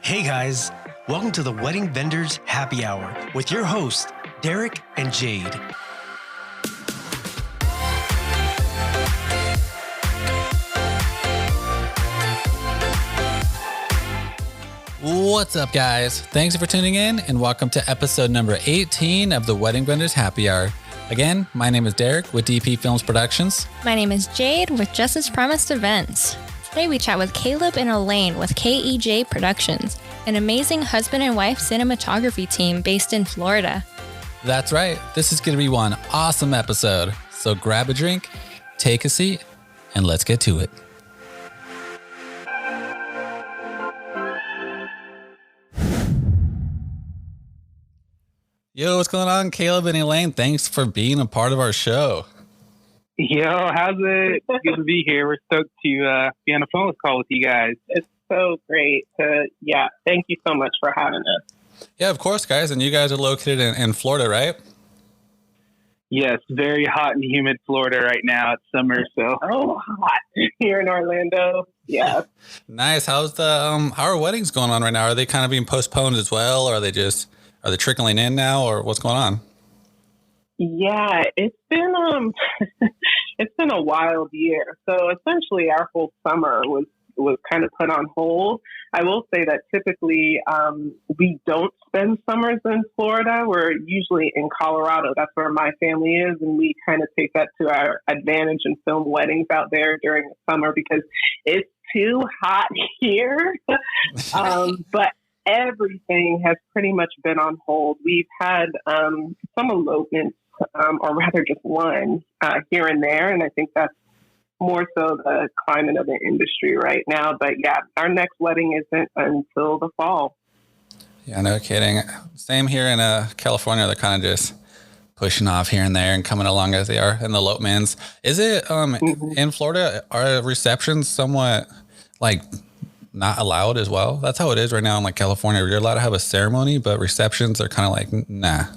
Hey guys, welcome to the Wedding Vendors Happy Hour with your hosts, Derek and Jade. What's up, guys? Thanks for tuning in and welcome to episode number 18 of the Wedding Vendors Happy Hour. Again, my name is Derek with DP Films Productions. My name is Jade with Justice Promised Events. Today we chat with Kaleb and Elaine with KEJ Productions, an amazing husband and wife cinematography team based in Florida. That's right. This is going to be one awesome episode. So grab a drink, take a seat, and let's get to it. Yo, what's going on, Kaleb and Elaine? Thanks for being a part of our show. Yo, how's it? Good to be here. We're stoked to be on a phone call with you guys. It's so great thank you so much for having us. Yeah, of course, guys. And you guys are located in Florida, right? Yes, very hot and humid Florida right now. It's summer, so. Oh, hot here in Orlando. Yeah. Nice. How's the how are weddings going on right now? Are they kind of being postponed as well, or are they trickling in now, or what's going on? Yeah, it's been it's been a wild year. So essentially our whole summer was kind of put on hold. I will say that typically we don't spend summers in Florida. We're usually in Colorado. That's where my family is, and we kind of take that to our advantage and film weddings out there during the summer because it's too hot here. But everything has pretty much been on hold. We've had some elopements, or rather just one here and there, and I think that's more so the climate of the industry right now. But yeah, our next wedding isn't until the fall. Yeah, no kidding. Same here in California. They're kind of just pushing off here and there and coming along as they are in the elopements. Is it in Florida, are receptions somewhat like not allowed as well? That's how it is right now in like California. You're allowed to have a ceremony, but receptions are kind of like, nah.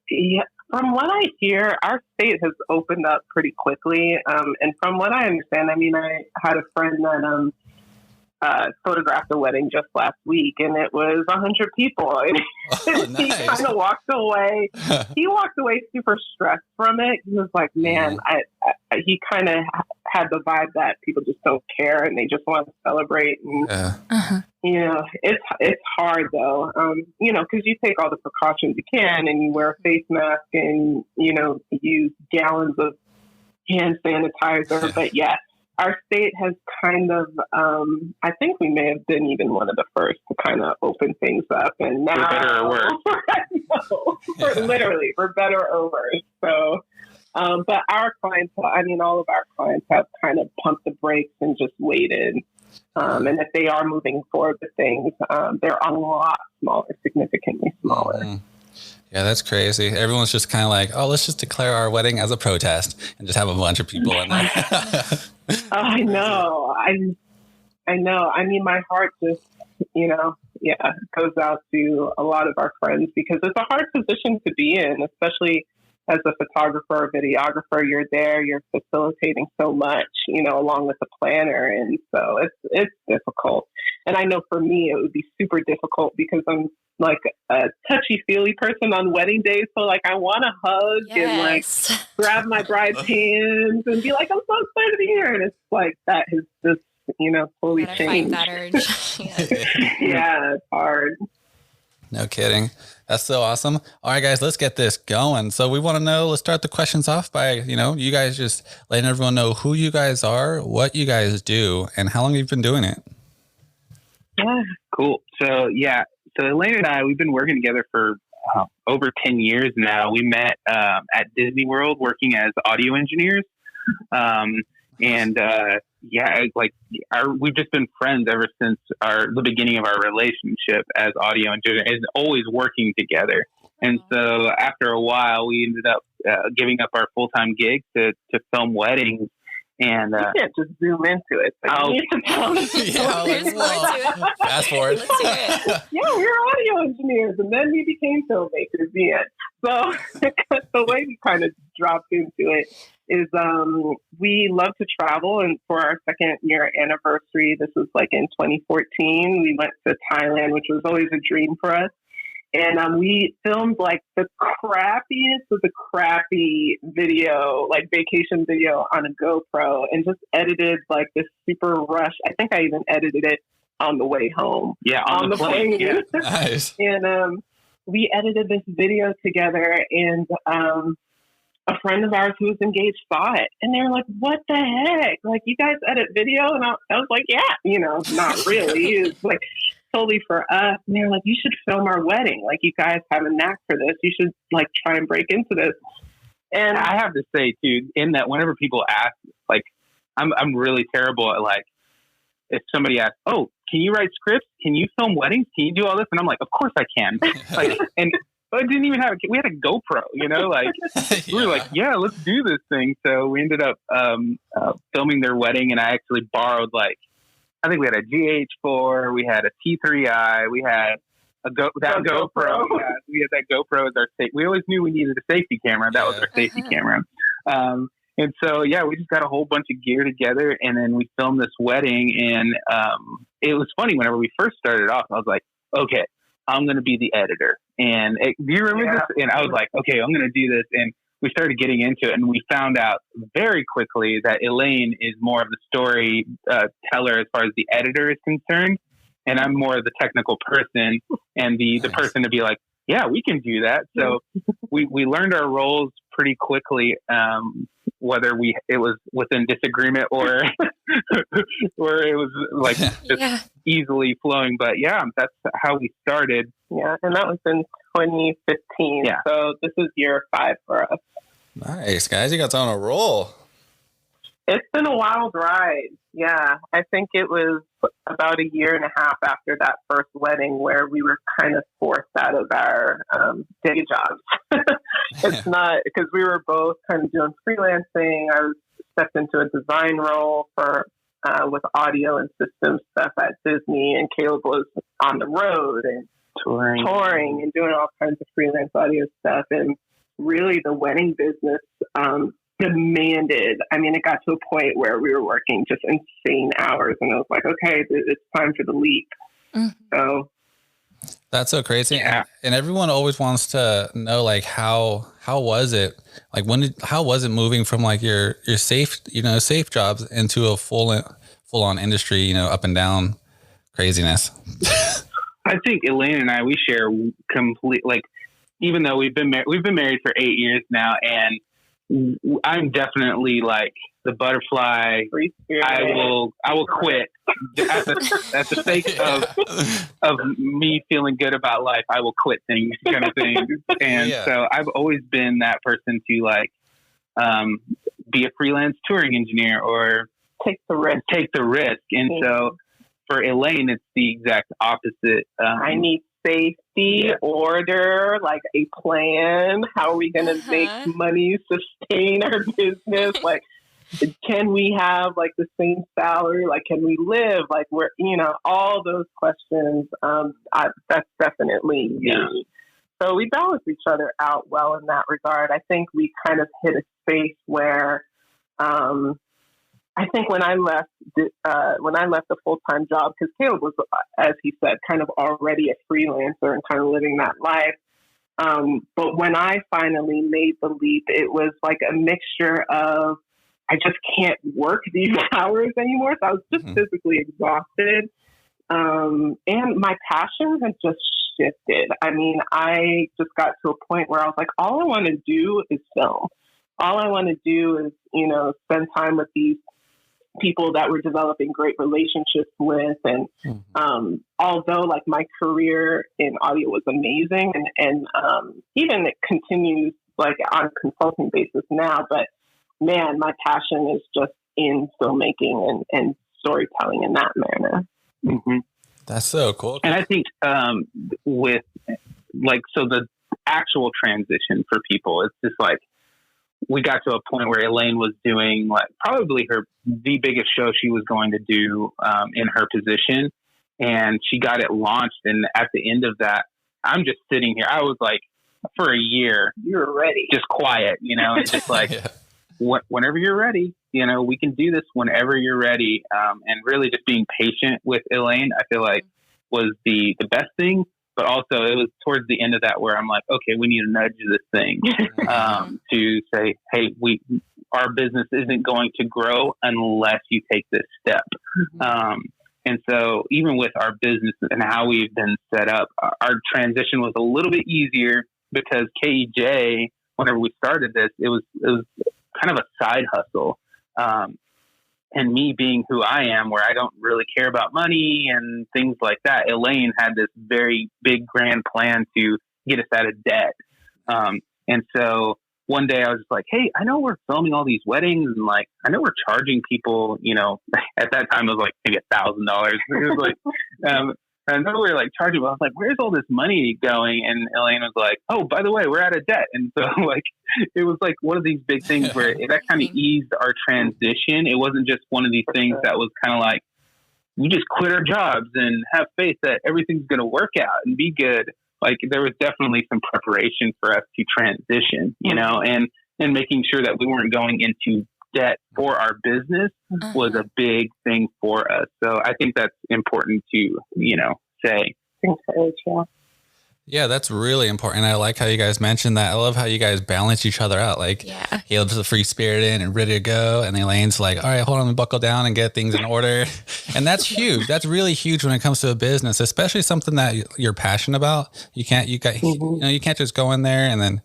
Yeah, from what I hear, our state has opened up pretty quickly. And from what I understand, I mean, I had a friend that photographed a wedding just last week, and it was 100 people. Oh, nice. He kind of walked away. He walked away super stressed from it. He was like, man, he kind of had the vibe that people just don't care and they just want to celebrate. And, you know, it's hard though, you know, because you take all the precautions you can and you wear a face mask and, you know, use gallons of hand sanitizer. But yeah, our state has kind of, I think we may have been even one of the first to kind of open things up. And now, for better or worse. Literally, for better or worse. So, but our clients, I mean, all of our clients have kind of pumped the brakes and just waited. And if they are moving forward with things, they're a lot smaller, significantly smaller. Mm-hmm. Yeah, that's crazy. Everyone's just kind of like, oh, let's just declare our wedding as a protest and just have a bunch of people in there. I know. I know. I mean, my heart just, you know, goes out to a lot of our friends because it's a hard position to be in, especially as a photographer or videographer. You're there, you're facilitating so much, you know, along with the planner. And so it's difficult. And I know for me, it would be super difficult because I'm like a touchy-feely person on wedding days. So like, I want to hug and like grab my bride's hands and be like, I'm so excited to be here. And it's like, that has just, you know, totally changed. Fight that urge. Yeah, it's hard. No kidding. That's so awesome. All right, guys, let's get this going. So we want to know, let's start the questions off by, you know, you guys just letting everyone know who you guys are, what you guys do, and how long you've been doing it. Yeah, cool. So Elaine and I, we've been working together for over 10 years now. We met at Disney World working as audio engineers. We've just been friends ever since the beginning of our relationship as audio engineers, and always working together. And so after a while, we ended up giving up our full-time gig to film weddings. And you can't just zoom into it. But you need to tell us. Fast forward. Let's do it. Yeah, we were audio engineers, and then we became filmmakers. Yeah. So the way we kind of dropped into it is we love to travel. And for our second year anniversary, this was like in 2014, we went to Thailand, which was always a dream for us. And we filmed like the crappiest of the crappy video, like vacation video on a GoPro, and just edited like this super rush. I think I even edited it on the way home. Yeah, on the plane. Yeah. Nice. And we edited this video together, and a friend of ours who was engaged saw it, and they were like, "What the heck? Like, you guys edit video?" And I was like, "Yeah, not really." It's like totally for us. And they were like, "You should film our wedding. Like, you guys have a knack for this. You should like try and break into this." And I have to say too, in that whenever people ask, like, I'm really terrible at like, if somebody asks, "Oh, can you write scripts? Can you film weddings? Can you do all this?" And I'm like, "Of course I can." Like, and I didn't even we had a GoPro, like we were like, "Yeah, let's do this thing." So we ended up filming their wedding, and I actually borrowed I think we had a GH4, we had a T3i, we had GoPro. Yeah, we had that GoPro as our safety. We always knew we needed a safety camera. That was our safety camera. And so, yeah, we just got a whole bunch of gear together, and then we filmed this wedding. And it was funny, whenever we first started off, I was like, okay, I'm going to be the editor. And do you remember this? And I was like, okay, I'm going to do this. And we started getting into it, and we found out very quickly that Elaine is more of the story teller as far as the editor is concerned. And I'm more of the technical person and the person to be like, yeah, we can do that. So we learned our roles pretty quickly, whether it was within disagreement or or it was like just easily flowing. But yeah, that's how we started. Yeah, and that was in 2015. Yeah. So this is year 5 for us. Nice, guys. You guys on a roll. It's been a wild ride. Yeah. I think it was about a year and a half after that first wedding where we were kind of forced out of our day jobs. It's not because we were both kind of doing freelancing. I was stepped into a design role for with audio and system stuff at Disney, and Kaleb was on the road and touring and doing all kinds of freelance audio stuff. And really the wedding business demanded, it got to a point where we were working just insane hours, and I was like, okay, it's time for the leap. Mm-hmm. So that's so crazy. Yeah. And everyone always wants to know, like, how was it? Like, how was it moving from like your safe jobs into a full on industry, up and down craziness? I think Elaine and I, we share complete, like, even though we've been married for 8 years now, and I'm definitely like the butterfly. I will quit at the sake of me feeling good about life. I will quit things, kind of thing. And so I've always been that person to like be a freelance touring engineer or take the risk. And so for Elaine, it's the exact opposite. I need safety, order, like a plan. How are we going to make money, sustain our business? Like, can we have like the same salary? Like, can we live? Like, we're, all those questions. That's definitely me. So we balance each other out well in that regard. I think we kind of hit a space where, I think when I left the full-time job, because Kaleb was, as he said, kind of already a freelancer and kind of living that life. But when I finally made the leap, it was like a mixture of, I just can't work these hours anymore. So I was just physically exhausted. And my passion had just shifted. I just got to a point where I was like, all I want to do is film. All I want to do is, spend time with these people that we're developing great relationships with. And although like my career in audio was amazing and even it continues like on a consulting basis now, but man, my passion is just in filmmaking and storytelling in that manner. Mm-hmm. That's so cool. And I think with like, so the actual transition for people, it's just like, we got to a point where Elaine was doing like probably the biggest show she was going to do in her position. And she got it launched. And at the end of that, I'm just sitting here. I was like for a year, You're ready. just quiet, and just like, Yeah. whenever you're ready, we can do this whenever you're ready. And really just being patient with Elaine, I feel like was the best thing. But also it was towards the end of that where I'm like, okay, we need to nudge this thing to say, hey, our business isn't going to grow unless you take this step. And so even with our business and how we've been set up, our transition was a little bit easier because KEJ, whenever we started this, it was kind of a side hustle. And me being who I am, where I don't really care about money and things like that, Elaine had this very big grand plan to get us out of debt. And so one day I was just like, hey, I know we're filming all these weddings and like, I know we're charging people, at that time it was like maybe $1,000. It was like, I know we were like charging, but I was like, where's all this money going? And Elaine was like, oh, by the way, we're out of debt. And so like, it was like one of these big things where that kind of eased our transition. It wasn't just one of these things that was kind of like, we just quit our jobs and have faith that everything's going to work out and be good. Like there was definitely some preparation for us to transition, and making sure that we weren't going into debt for our business was a big thing for us. So I think that's important to, say. Yeah, that's really important. I like how you guys mentioned that. I love how you guys balance each other out. Like Caleb's the free spirited and ready to go. And Elaine's like, all right, hold on, let me buckle down and get things in order. And that's huge. That's really huge when it comes to a business, especially something that you're passionate about. You can't just go in there and then,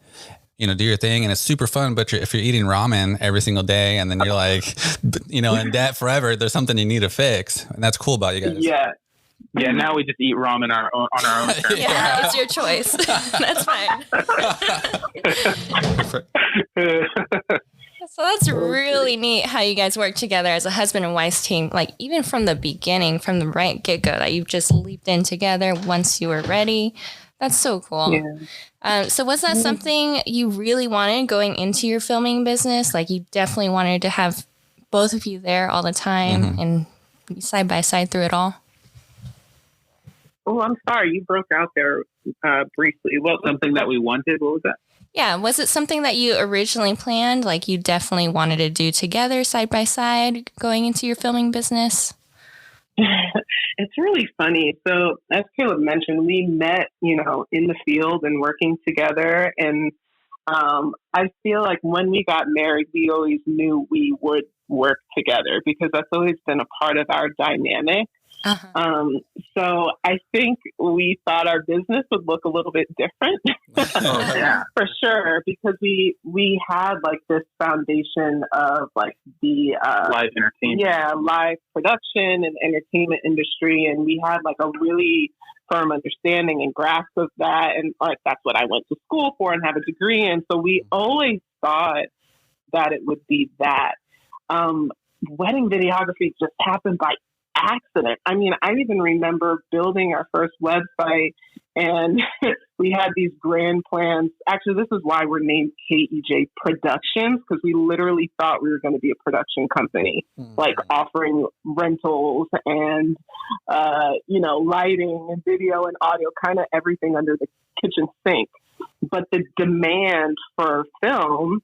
do your thing and it's super fun. But if you're eating ramen every single day and then you're like, in debt forever, there's something you need to fix. And that's cool about you guys. Yeah. Yeah. Now we just eat ramen on our own terms. Yeah, it's your choice. That's fine. So that's really neat how you guys work together as a husband and wife team. Like even from the beginning, from the right get-go, that you've just leaped in together once you were ready. That's so cool. Yeah. So was that something you really wanted going into your filming business? Like you definitely wanted to have both of you there all the time and side by side through it all? Oh, I'm sorry. You broke out there briefly. Well, something that we wanted. What was that? Yeah. Was it something that you originally planned? Like you definitely wanted to do together side by side going into your filming business? It's really funny. So as Caleb mentioned, we met, in the field and working together. And I feel like when we got married, we always knew we would work together because that's always been a part of our dynamic. So I think we thought our business would look a little bit different. For sure, because we had like this foundation of like the live entertainment, live production and entertainment industry, and we had like a really firm understanding and grasp of that, and like that's what I went to school for and have a degree in. So we always thought that it would be that. Wedding videography just happened by accident. I mean, I even remember building our first website and we had these grand plans. Actually, this is why we're named KEJ Productions, because we literally thought we were going to be a production company, like offering rentals and, lighting and video and audio, kind of everything under the kitchen sink. But the demand for film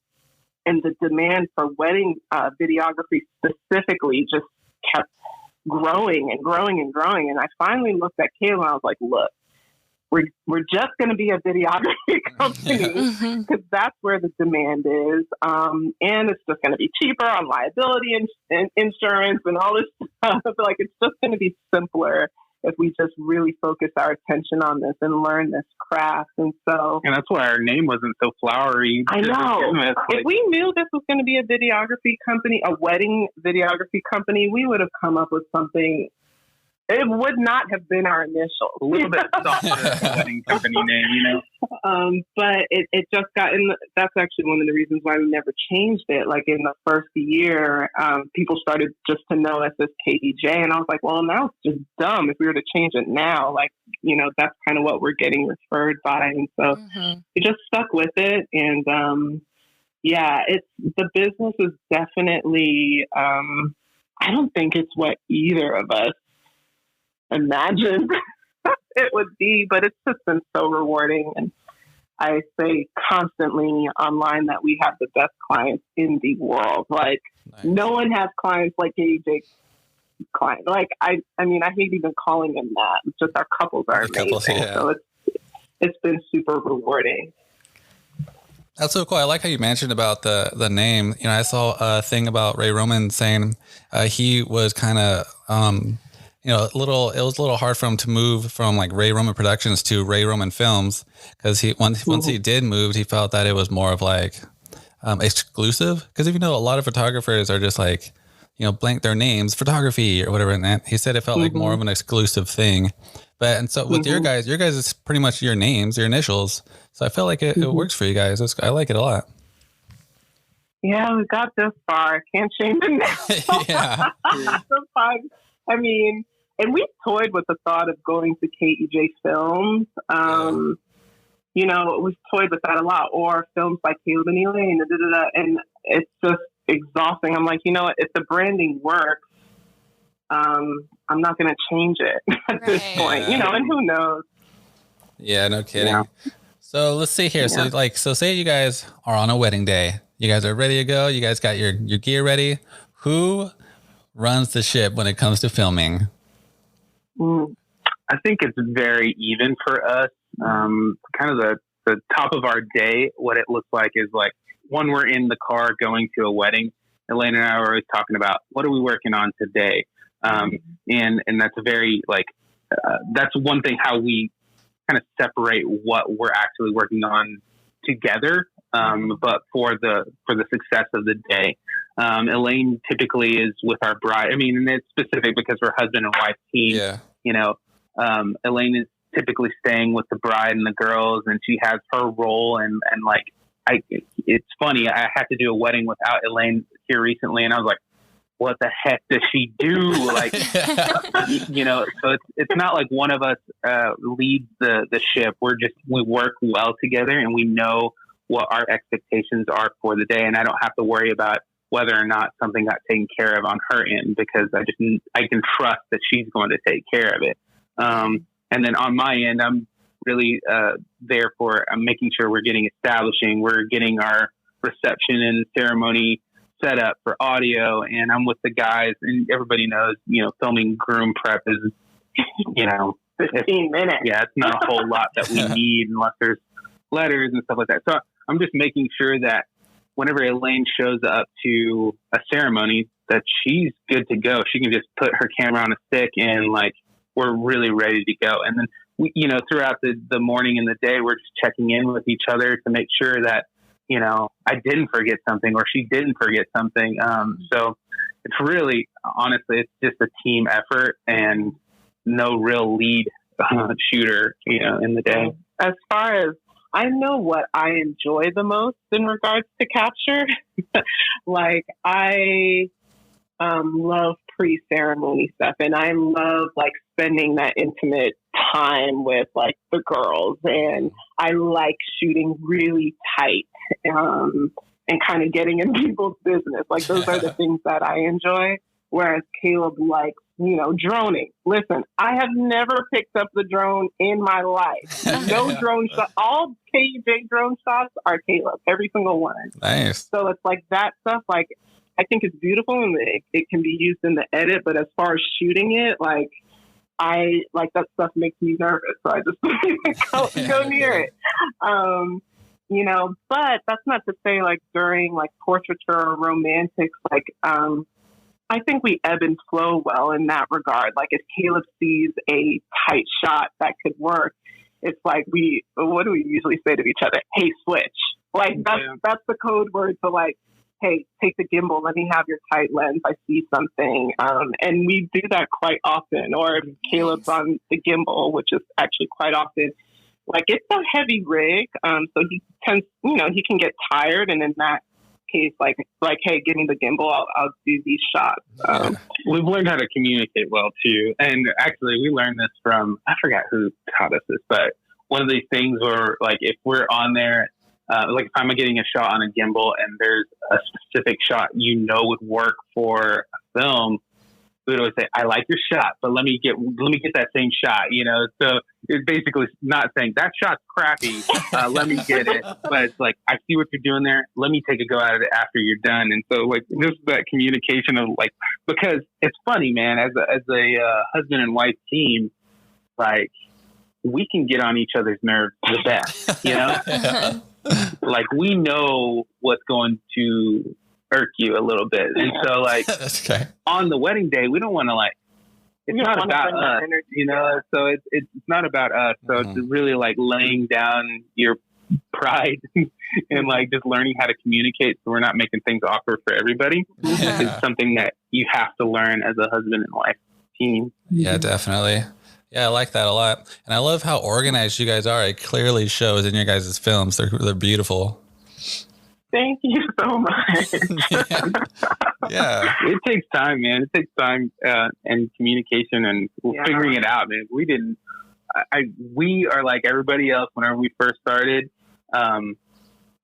and the demand for wedding videography specifically just kept growing and growing and growing. And I finally looked at Kayla and I was like, look, we're just going to be a videography company because that's where the demand is. And it's just going to be cheaper on liability and insurance and all this stuff. Like it's just going to be simpler if we just really focus our attention on this and learn this craft. And that's why our name wasn't so flowery. I know. If we knew this was going to be a videography company, a wedding videography company, we would have come up with something. It would not have been our initials. A little bit softer wedding company name, But it just got in. That's actually one of the reasons why we never changed it. Like in the first year, people started just to know us as KEJ. And I was like, well, now it's just dumb if we were to change it now. Like, that's kind of what we're getting referred by. And so we just stuck with it. And it's the business is definitely, I don't think it's what either of us imagined it would be, but it's just been so rewarding. And I say constantly online that we have the best clients in the world. Like, Nice. no one has clients like KEJ client. Like, I mean, I hate even calling them that. It's just our couples are amazing. Couples, yeah. So it's been super rewarding. That's so cool. I like how you mentioned about the name. You know, I saw a thing about Ray Roman saying he was kind of, you know, it was a little hard for him to move from like Ray Roman Productions to Ray Roman Films, because once he did move, he felt that it was more of like exclusive. Because if you know, a lot of photographers are just like, you know, blank their names, photography or whatever. And he said it felt like more of an exclusive thing. But, and so with your guys is pretty much your names, your initials. So I feel like it works for you guys. I like it a lot. Yeah, we got this far. Can't change the name. Yeah. I mean, and we toyed with the thought of going to KEJ Films. You know, we've toyed with that a lot, or films like Kaleb Elaine, and it's just exhausting. I'm like, you know what? If the branding works, I'm not going to change it at this point. You know, and who knows? Yeah, no kidding. Yeah. So let's see here. Yeah. So say you guys are on a wedding day. You guys are ready to go. You guys got your gear ready. Who runs the ship when it comes to filming? I think it's very even for us. Kind of the top of our day, what it looks like is like when we're in the car going to a wedding, Elaine and I are always talking about what are we working on today. And that's a very like, that's one thing how we kind of separate what we're actually working on together. But for the success of the day, Elaine typically is with our bride. I mean, and it's specific because we're husband and wife team. Yeah. You know, Elaine is typically staying with the bride and the girls, and she has her role. And like, it's funny. I had to do a wedding without Elaine here recently, and I was like, what the heck does she do? Like, you know, so it's not like one of us leads the ship. We work well together, and we know what our expectations are for the day. And I don't have to worry about whether or not something got taken care of on her end, because I can trust that she's going to take care of it. And then on my end, I'm really there for making sure we're getting our reception and ceremony set up for audio, and I'm with the guys, and everybody knows, you know, filming groom prep is, you know, 15 minutes. Yeah, it's not a whole lot that we need unless there's letters and stuff like that. So I'm just making sure that whenever Elaine shows up to a ceremony, that she's good to go. She can just put her camera on a stick and like, we're really ready to go. And then we, you know, throughout the morning and the day, we're just checking in with each other to make sure that, you know, I didn't forget something or she didn't forget something. So it's really, honestly, it's just a team effort and no real lead shooter, you know, in the day. As far as I know what I enjoy the most in regards to capture, like I love pre-ceremony stuff, and I love like spending that intimate time with like the girls, and I like shooting really tight and kind of getting in people's business. Like those are the things that I enjoy. Whereas Kaleb likes, you know, droning. Listen, I have never picked up the drone in my life. No drone shot. All KEJ drone shots are Kaleb. Every single one. Nice. So it's like that stuff. Like I think it's beautiful and it can be used in the edit. But as far as shooting it, like I like that stuff makes me nervous. So I just go near it. You know, but that's not to say like during like portraiture or romantics, like I think we ebb and flow well in that regard. Like if Kaleb sees a tight shot that could work, it's like what do we usually say to each other? Hey, switch. Like that's the code word to like, hey, take the gimbal. Let me have your tight lens. I see something. And we do that quite often. Or if Kaleb's on the gimbal, which is actually quite often, like it's a heavy rig. So he tends, you know, he can get tired. And in that case, like, hey, give me the gimbal. I'll do these shots. We've learned how to communicate well too. And actually we learned this from, I forgot who taught us this, but one of these things where like, if we're on there, like if I'm getting a shot on a gimbal and there's a specific shot, you know, would work for a film, we would always say, I like your shot, but let me get that same shot, you know? So it's basically not saying that shot's crappy. Let me get it. But it's like, I see what you're doing there. Let me take a go at it after you're done. And so like just that communication of like, because it's funny, man, as a husband and wife team, like we can get on each other's nerves the best, you know? Yeah. Like we know what's going to irk you a little bit. And so like That's okay. on the wedding day, we don't want to like, it's not about us, you know? So it's not about us. So it's really like laying down your pride and like just learning how to communicate so we're not making things awkward for everybody. It's something that you have to learn as a husband and wife team. Yeah, definitely. Yeah, I like that a lot. And I love how organized you guys are. It clearly shows in your guys' films. They're beautiful. Thank you so much. Yeah. It takes time, man. It takes time and communication and figuring it out, man. We are like everybody else. Whenever we first started,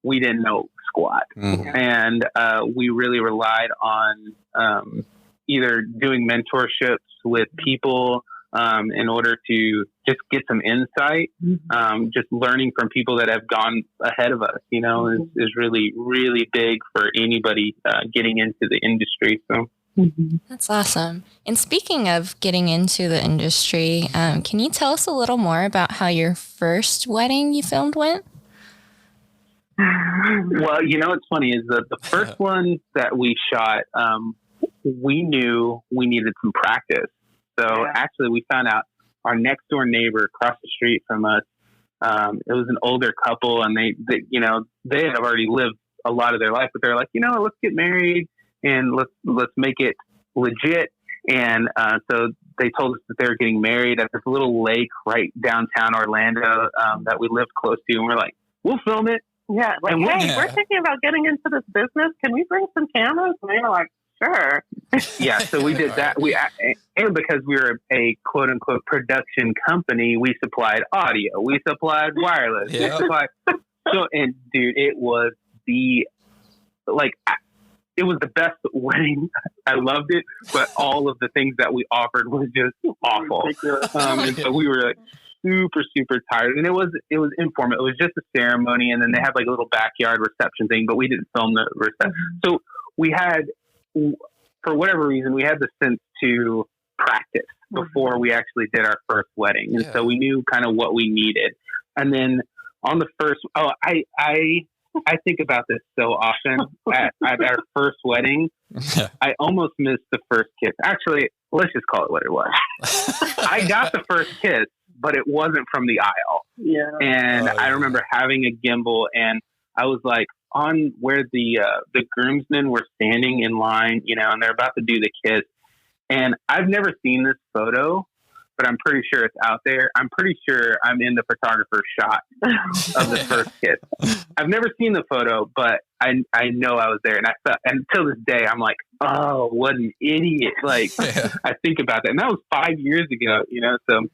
we didn't know squat. And we really relied on either doing mentorships with people in order to just get some insight. Just learning from people that have gone ahead of us, you know, is really, really big for anybody getting into the industry. So That's awesome. And speaking of getting into the industry, can you tell us a little more about how your first wedding you filmed went? Well, you know, what's funny is that the first one that we shot, we knew we needed some practice. So actually we found out our next door neighbor across the street from us, it was an older couple, and they you know, they had already lived a lot of their life, but they're like, you know, let's get married and let's make it legit. And so they told us that they were getting married at this little lake right downtown Orlando that we lived close to. And we're like, we'll film it. Yeah, like, hey, we're thinking about getting into this business. Can we bring some cameras? And they were like, sure. Yeah, so we did that. And because we were a quote unquote production company, we supplied audio, we supplied wireless, we supplied. So, and dude, it was the best wedding. I loved it, but all of the things that we offered was just awful. And so we were like super, super tired. And it was informal. It was just a ceremony, and then they had like a little backyard reception thing, but we didn't film the reception. So we had, for whatever reason, we had the sense to practice before we actually did our first wedding. And so we knew kind of what we needed. And then on the first, I think about this so often at our first wedding. I almost missed the first kiss. Actually, let's just call it what it was. I got the first kiss, but it wasn't from the aisle. Yeah. And I remember having a gimbal, and I was like on where the groomsmen were standing in line, you know, and they're about to do the kiss. And I've never seen this photo, but I'm pretty sure it's out there. I'm pretty sure I'm in the photographer's shot of the first kiss. I've never seen the photo, but I know I was there. And I felt, and until this day, I'm like, oh, what an idiot. Like, I think about that. And that was 5 years ago, you know? So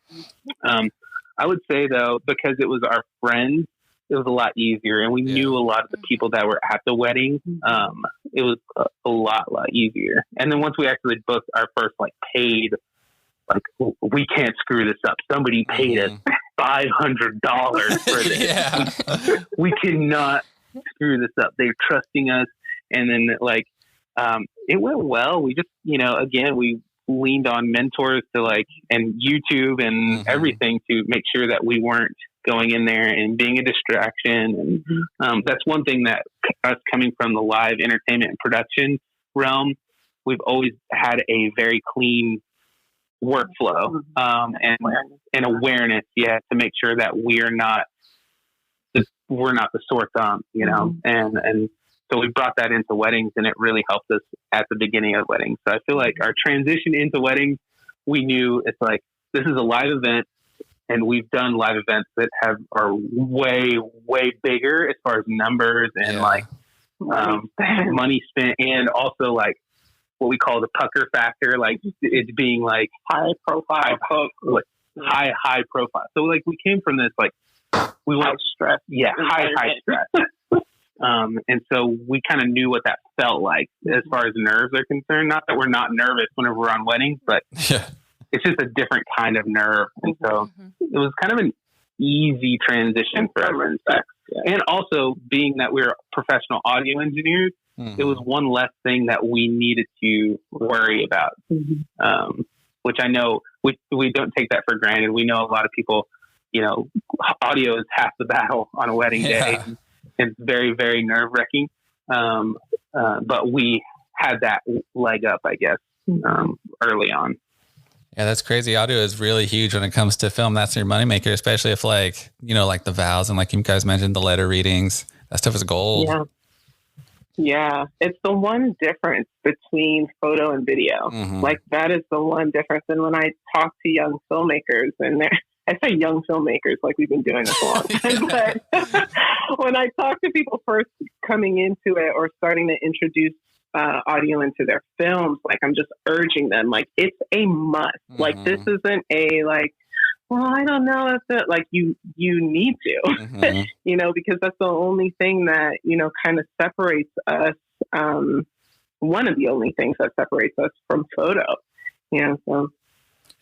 I would say, though, because it was our friends, it was a lot easier. And we knew a lot of the people that were at the wedding. It was a lot easier. And then once we actually booked our first, like, paid, like, we can't screw this up. Somebody paid us $500 for this. We cannot screw this up. They're trusting us. And then, like, it went well. We just, you know, again, we leaned on mentors to, like, and YouTube and everything to make sure that we weren't going in there and being a distraction. And that's one thing that us coming from the live entertainment and production realm, we've always had a very clean workflow and awareness, to make sure that we're not the sore thumb, you know, and so we brought that into weddings, and it really helped us at the beginning of weddings. So I feel like our transition into weddings, we knew it's like, this is a live event, and we've done live events that are way, way bigger as far as numbers and like money spent, and also like what we call the pucker factor, like it's being like high profile. So like we came from this, like we want stress. Yeah. High stress. And so we kind of knew what that felt like as far as nerves are concerned. Not that we're not nervous whenever we're on weddings, but it's just a different kind of nerve. And so it was kind of an easy transition for everyone. And also being that we're professional audio engineers, it was one less thing that we needed to worry about. Which I know we don't take that for granted. We know a lot of people, you know, audio is half the battle on a wedding day. It's very, very nerve wracking. But we had that leg up, I guess, early on. Yeah, that's crazy. Audio is really huge when it comes to film. That's your moneymaker, especially if, like, you know, like the vows and like you guys mentioned, the letter readings. That stuff is gold. Yeah. It's the one difference between photo and video. Like, that is the one difference. And when I talk to young filmmakers, and I say young filmmakers like we've been doing this a long time, but when I talk to people first coming into it or starting to introduce audio into their films, like, I'm just urging them, like, it's a must. Like, this isn't a, like, well, I don't know if it, like, you need to, you know, because that's the only thing that, you know, kind of separates us. One of the only things that separates us from photo, you know, so.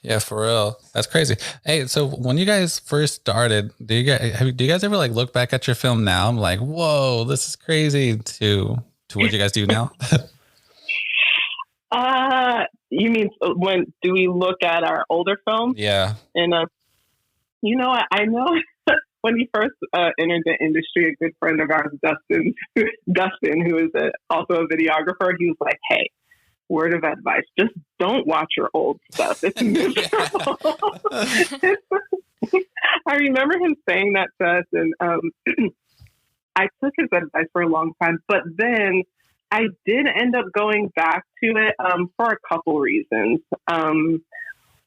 Yeah, for real. That's crazy. Hey, so when you guys first started, do you guys ever like look back at your film now? I'm like, whoa, this is crazy to what you guys do now? You mean when do we look at our older films? Yeah. And you know, I know when he first entered the industry, a good friend of ours, Dustin, who is also a videographer, he was like, "Hey, word of advice, just don't watch your old stuff. It's miserable." I remember him saying that to us, and I took his advice for a long time, but then I did end up going back to it for a couple reasons.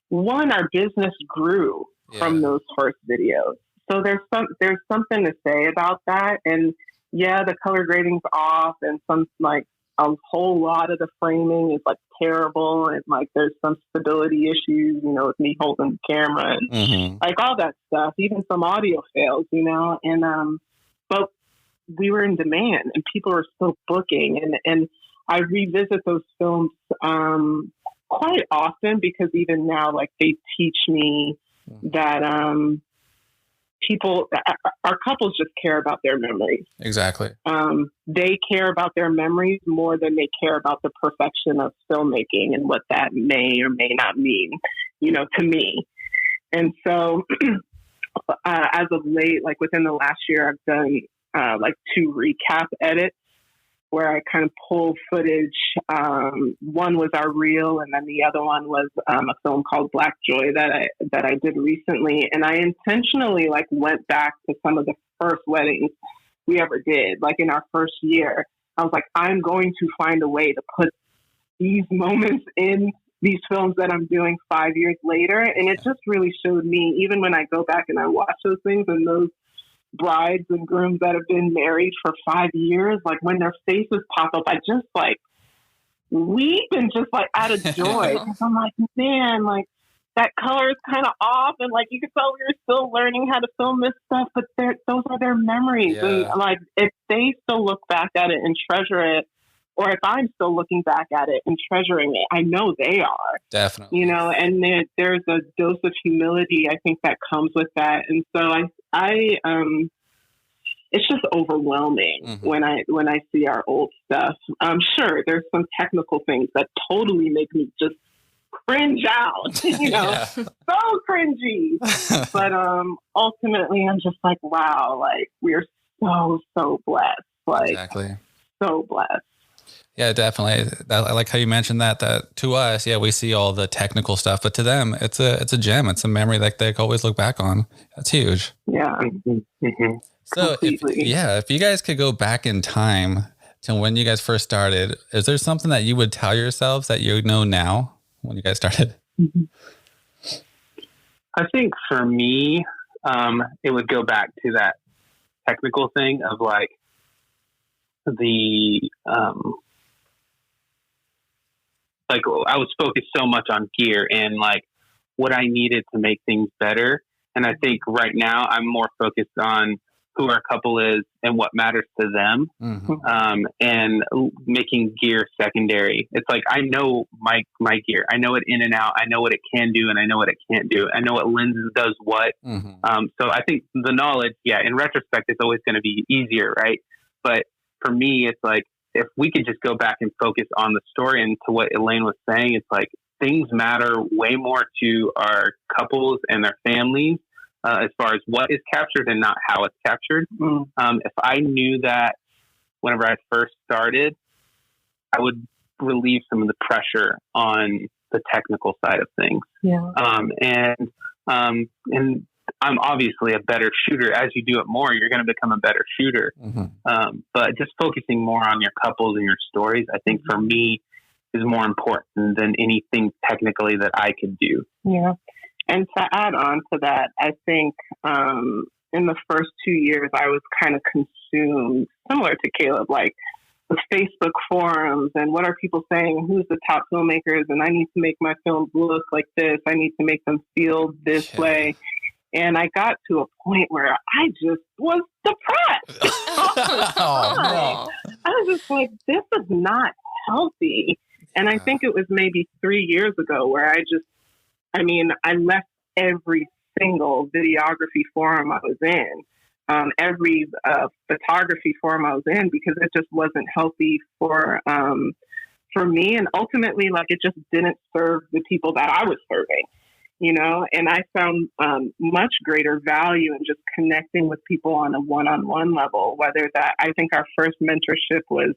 One, our business grew from those first videos, so there's something to say about that. And yeah, the color grading's off, and some like a whole lot of the framing is like terrible, and like there's some stability issues, you know, with me holding the camera and like all that stuff. Even some audio fails, you know, and but we were in demand and people were still booking. And I revisit those films quite often because even now, like, they teach me that our couples just care about their memories. Exactly. They care about their memories more than they care about the perfection of filmmaking and what that may or may not mean, you know, to me. And so as of late, like within the last year, I've done like 2 recap edits where I kind of pull footage. One was our reel, and then the other one was a film called Black Joy that I did recently. And I intentionally like went back to some of the first weddings we ever did. Like in our first year, I was like, I'm going to find a way to put these moments in these films that I'm doing 5 years later. And it just really showed me, even when I go back and I watch those things and those brides and grooms that have been married for 5 years, like when their faces pop up, I just like weep and just like out of joy. Because I'm like, man, like that color is kind of off, and like you could tell we were still learning how to film this stuff, but those are their memories. And like if they still look back at it and treasure it, or if I'm still looking back at it and treasuring it, I know they are. Definitely. You know, and there's a dose of humility, I think, that comes with that. And so I it's just overwhelming when I see our old stuff. Sure, there's some technical things that totally make me just cringe out, you know, so cringy. But ultimately, I'm just like, wow, like we're so blessed, like so blessed. Yeah, definitely. I like how you mentioned that to us, we see all the technical stuff, but to them, it's a gem. It's a memory that they always look back on. That's huge. Yeah. So if you guys could go back in time to when you guys first started, is there something that you would tell yourselves that you know now when you guys started? I think for me, it would go back to that technical thing of like the, like I was focused so much on gear and like what I needed to make things better. And I think right now I'm more focused on who our couple is and what matters to them, and making gear secondary. It's like, I know my gear. I know it in and out. I know what it can do, and I know what it can't do. I know what lenses does what. So I think the knowledge, in retrospect, it's always going to be easier, right? But for me, it's like, if we could just go back and focus on the story, and to what Elaine was saying, it's like, things matter way more to our couples and their families, as far as what is captured and not how it's captured. If I knew that whenever I first started, I would relieve some of the pressure on the technical side of things. And I'm obviously a better shooter. As you do it more, you're going to become a better shooter. But just focusing more on your couples and your stories, I think for me is more important than anything technically that I could do. And to add on to that, I think in the first 2 years, I was kind of consumed, similar to Kaleb, like the Facebook forums and what are people saying, who's the top filmmakers, and I need to make my films look like this, I need to make them feel this way. And I got to a point where I just was depressed. I was just like, this is not healthy. And I think it was maybe 3 years ago where I left every single videography forum I was in, every photography forum I was in, because it just wasn't healthy for me. And ultimately, like, it just didn't serve the people that I was serving, and I found much greater value in just connecting with people on a one-on-one level, whether that, I think our first mentorship was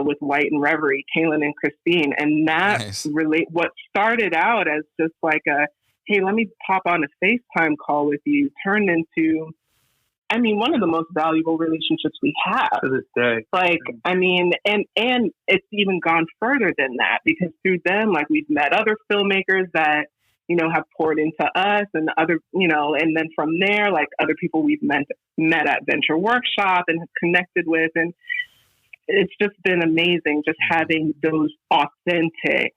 with White and Reverie, Kaylin and Christine. And that what started out as just like a, hey, let me pop on a FaceTime call with you, turned into, one of the most valuable relationships we have to this day. Like, and it's even gone further than that, because through them, like, we've met other filmmakers that, have poured into us, and other, and then from there, like, other people we've met at Venture Workshop and have connected with. And it's just been amazing just having those authentic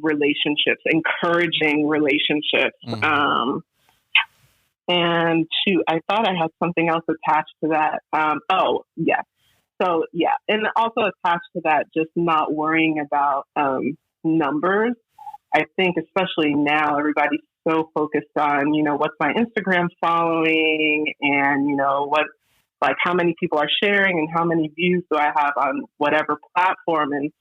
relationships, encouraging relationships. And shoot, I thought I had something else attached to that. And also attached to that, just not worrying about numbers. I think especially now, everybody's so focused on, what's my Instagram following, and, how many people are sharing and how many views do I have on whatever platform. And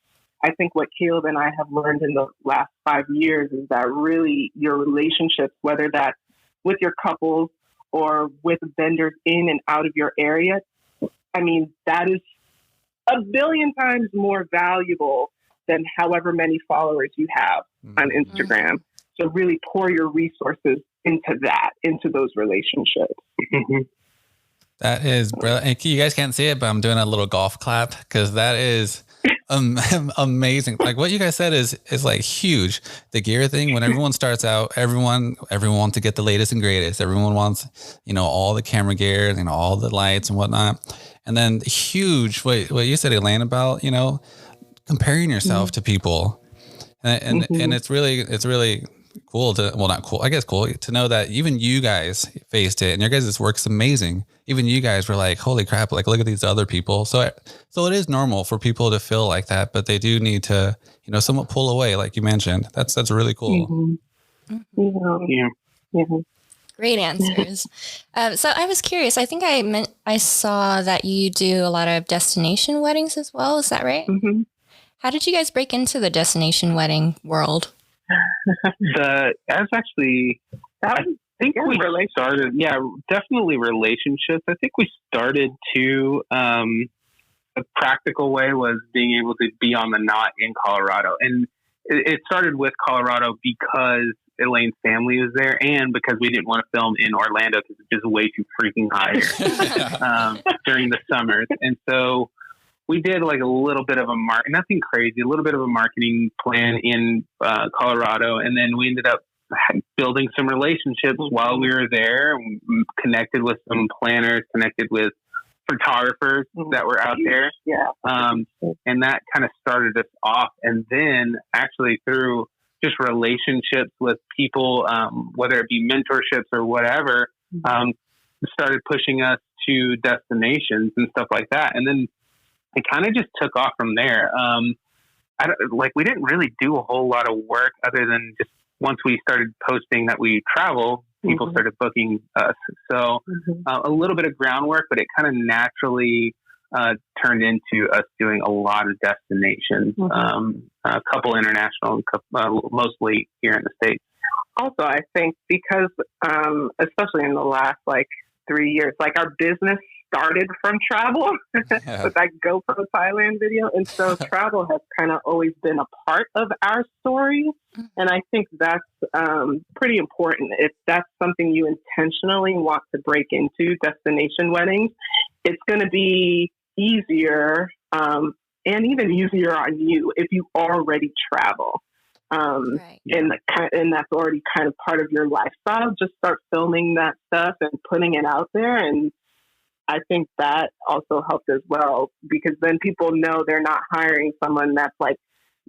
I think what Kaleb and I have learned in the last 5 years is that really your relationships, whether that's with your couples or with vendors in and out of your area, that is a billion times more valuable than however many followers you have on Instagram. So really pour your resources into those relationships. That is brilliant. You guys can't see it, but I'm doing a little golf clap, because that is amazing. Like, what you guys said is like huge. The gear thing, when everyone starts out, everyone wants to get the latest and greatest. Everyone wants, all the camera gear, all the lights and whatnot. And then huge, what you said, Elaine, about, comparing yourself to people. And it's really cool to, well, not cool, I guess cool to know that even you guys faced it, and your guys' work's amazing. Even you guys were like, holy crap, like, look at these other people. So it is normal for people to feel like that, but they do need to, somewhat pull away, like you mentioned. That's really cool. Great answers. So I was curious, I think I saw that you do a lot of destination weddings as well. Is that right? How did you guys break into the destination wedding world? I think we started, definitely relationships. I think we started to, a practical way was being able to be on the knot in Colorado. And it started with Colorado because Elaine's family was there, and because we didn't want to film in Orlando because it's just way too freaking hot here during the summers. And so we did like a little bit of nothing crazy, a little bit of a marketing plan in Colorado. And then we ended up building some relationships while we were there, connected with some planners, connected with photographers that were out there. And that kind of started us off. And then actually through just relationships with people, whether it be mentorships or whatever, started pushing us to destinations and stuff like that. And then it kind of just took off from there. We didn't really do a whole lot of work other than just once we started posting that we travel, people started booking us. So a little bit of groundwork, but it kind of naturally turned into us doing a lot of destinations, a couple international, mostly here in the States. Also, I think because, especially in the last 3 years, our business started from travel with that GoPro Thailand video. And so travel has kind of always been a part of our story. And I think that's pretty important. If that's something you intentionally want to break into, destination weddings, it's going to be easier and even easier on you if you already travel. Right. And that's already kind of part of your lifestyle. Just start filming that stuff and putting it out there. And I think that also helped as well, because then people know they're not hiring someone that's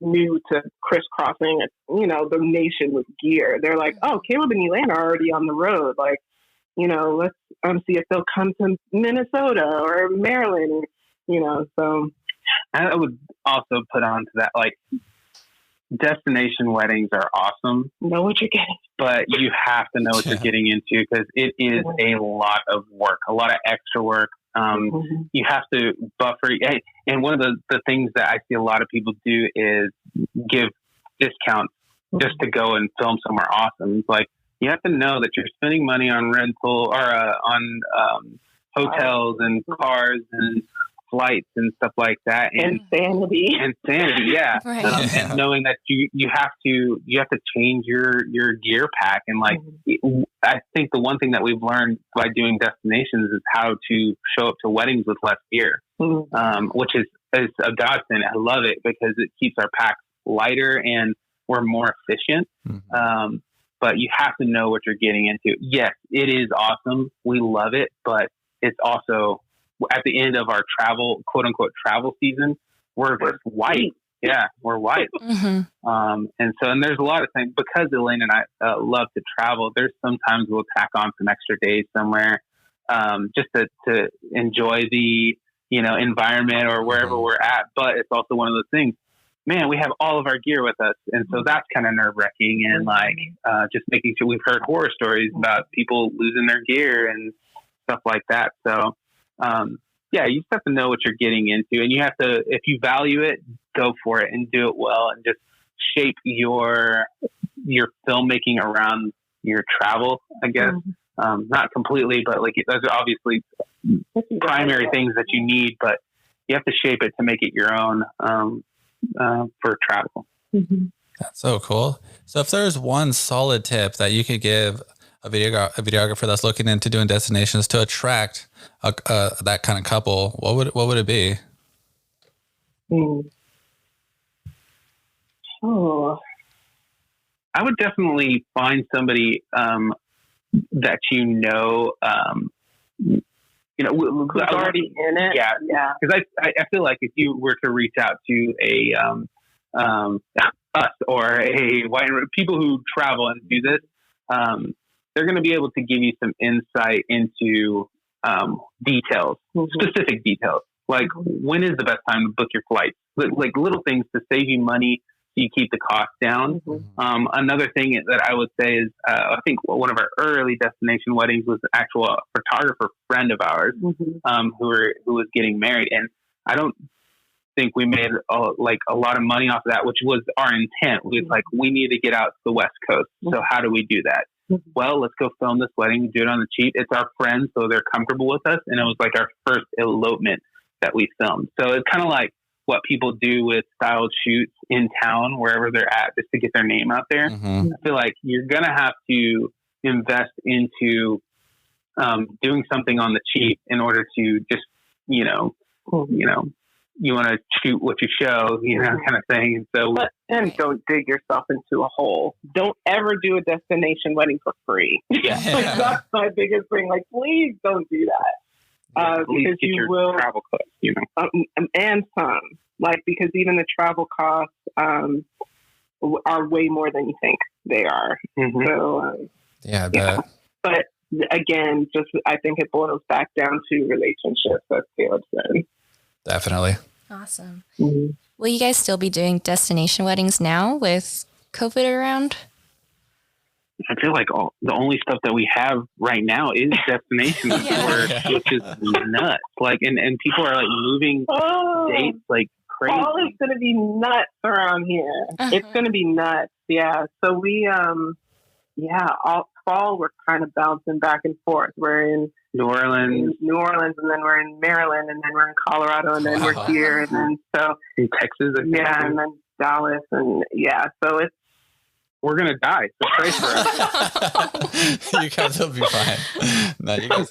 new to crisscrossing, the nation with gear. They're like, oh, Kaleb and Elaine are already on the road. Let's see if they'll come to Minnesota or Maryland, so. I would also put on to that, destination weddings are awesome. Know what you're getting. But you have to know what you're getting into, because it is a lot of work, a lot of extra work. You have to buffer. And one of the things that I see a lot of people do is give discounts just to go and film somewhere awesome. It's you have to know that you're spending money on rental or on hotels and cars and flights and stuff like that, and insanity, yeah. Right. And knowing that you have to change your gear pack, and I think the one thing that we've learned by doing destinations is how to show up to weddings with less gear, which is a godsend. I love it because it keeps our packs lighter and we're more efficient. But you have to know what you're getting into. Yes, it is awesome. We love it, but it's also, at the end of our travel, quote unquote, travel season, we're just white. Yeah, we're white. And there's a lot of things, because Elaine and I love to travel. There's sometimes we'll tack on some extra days somewhere, just to enjoy the, environment or wherever we're at. But it's also one of those things, man, we have all of our gear with us. And so that's kind of nerve wracking, and just making sure. We've heard horror stories about people losing their gear and stuff like that. So, you just have to know what you're getting into, and you have to, if you value it, go for it and do it well, and just shape your filmmaking around your travel, I guess. Not completely, but those are obviously primary things that you need, but you have to shape it to make it your own, for travel. That's so cool. So if there's one solid tip that you could give a videographer that's looking into doing destinations to attract that kind of couple, what would it be? Oh, I would definitely find somebody that who's already in it. Yeah. Because I feel like if you were to reach out to us or people who travel and do this, they're going to be able to give you some insight into details, specific details, like when is the best time to book your flights, like little things to save you money so you keep the cost down. Another thing that I would say is, I think one of our early destination weddings was an actual photographer friend of ours, who was getting married, and I don't think we made a lot of money off of that, which was our intent. We was we need to get out to the West Coast. So how do we do that? Well, let's go film this wedding, do it on the cheap. It's our friends, so they're comfortable with us. And it was our first elopement that we filmed. So it's kind of like what people do with styled shoots in town, wherever they're at, just to get their name out there. I feel like you're going to have to invest into doing something on the cheap in order to just, you want to shoot what you show, kind of thing. And so, don't dig yourself into a hole. Don't ever do a destination wedding for free. Yeah. That's my biggest thing. Please don't do that. Because you will travel costs, and some, because even the travel costs are way more than you think they are. So, I bet. But again, just I think it boils back down to relationships, as Kaleb said. Definitely. Awesome. Mm-hmm. Will you guys still be doing destination weddings now with COVID around? I feel like the only stuff that we have right now is destination work, which is nuts. Like, and people are like moving dates like crazy. Fall is going to be nuts around here. It's going to be nuts. Yeah. So we, all fall we're kind of bouncing back and forth. We're in New Orleans, and then we're in Maryland, and then we're in Colorado, and then we're here, and then in Texas, and then Dallas, and so it's. We're gonna die. So pray for us. You guys will be fine. No, you guys.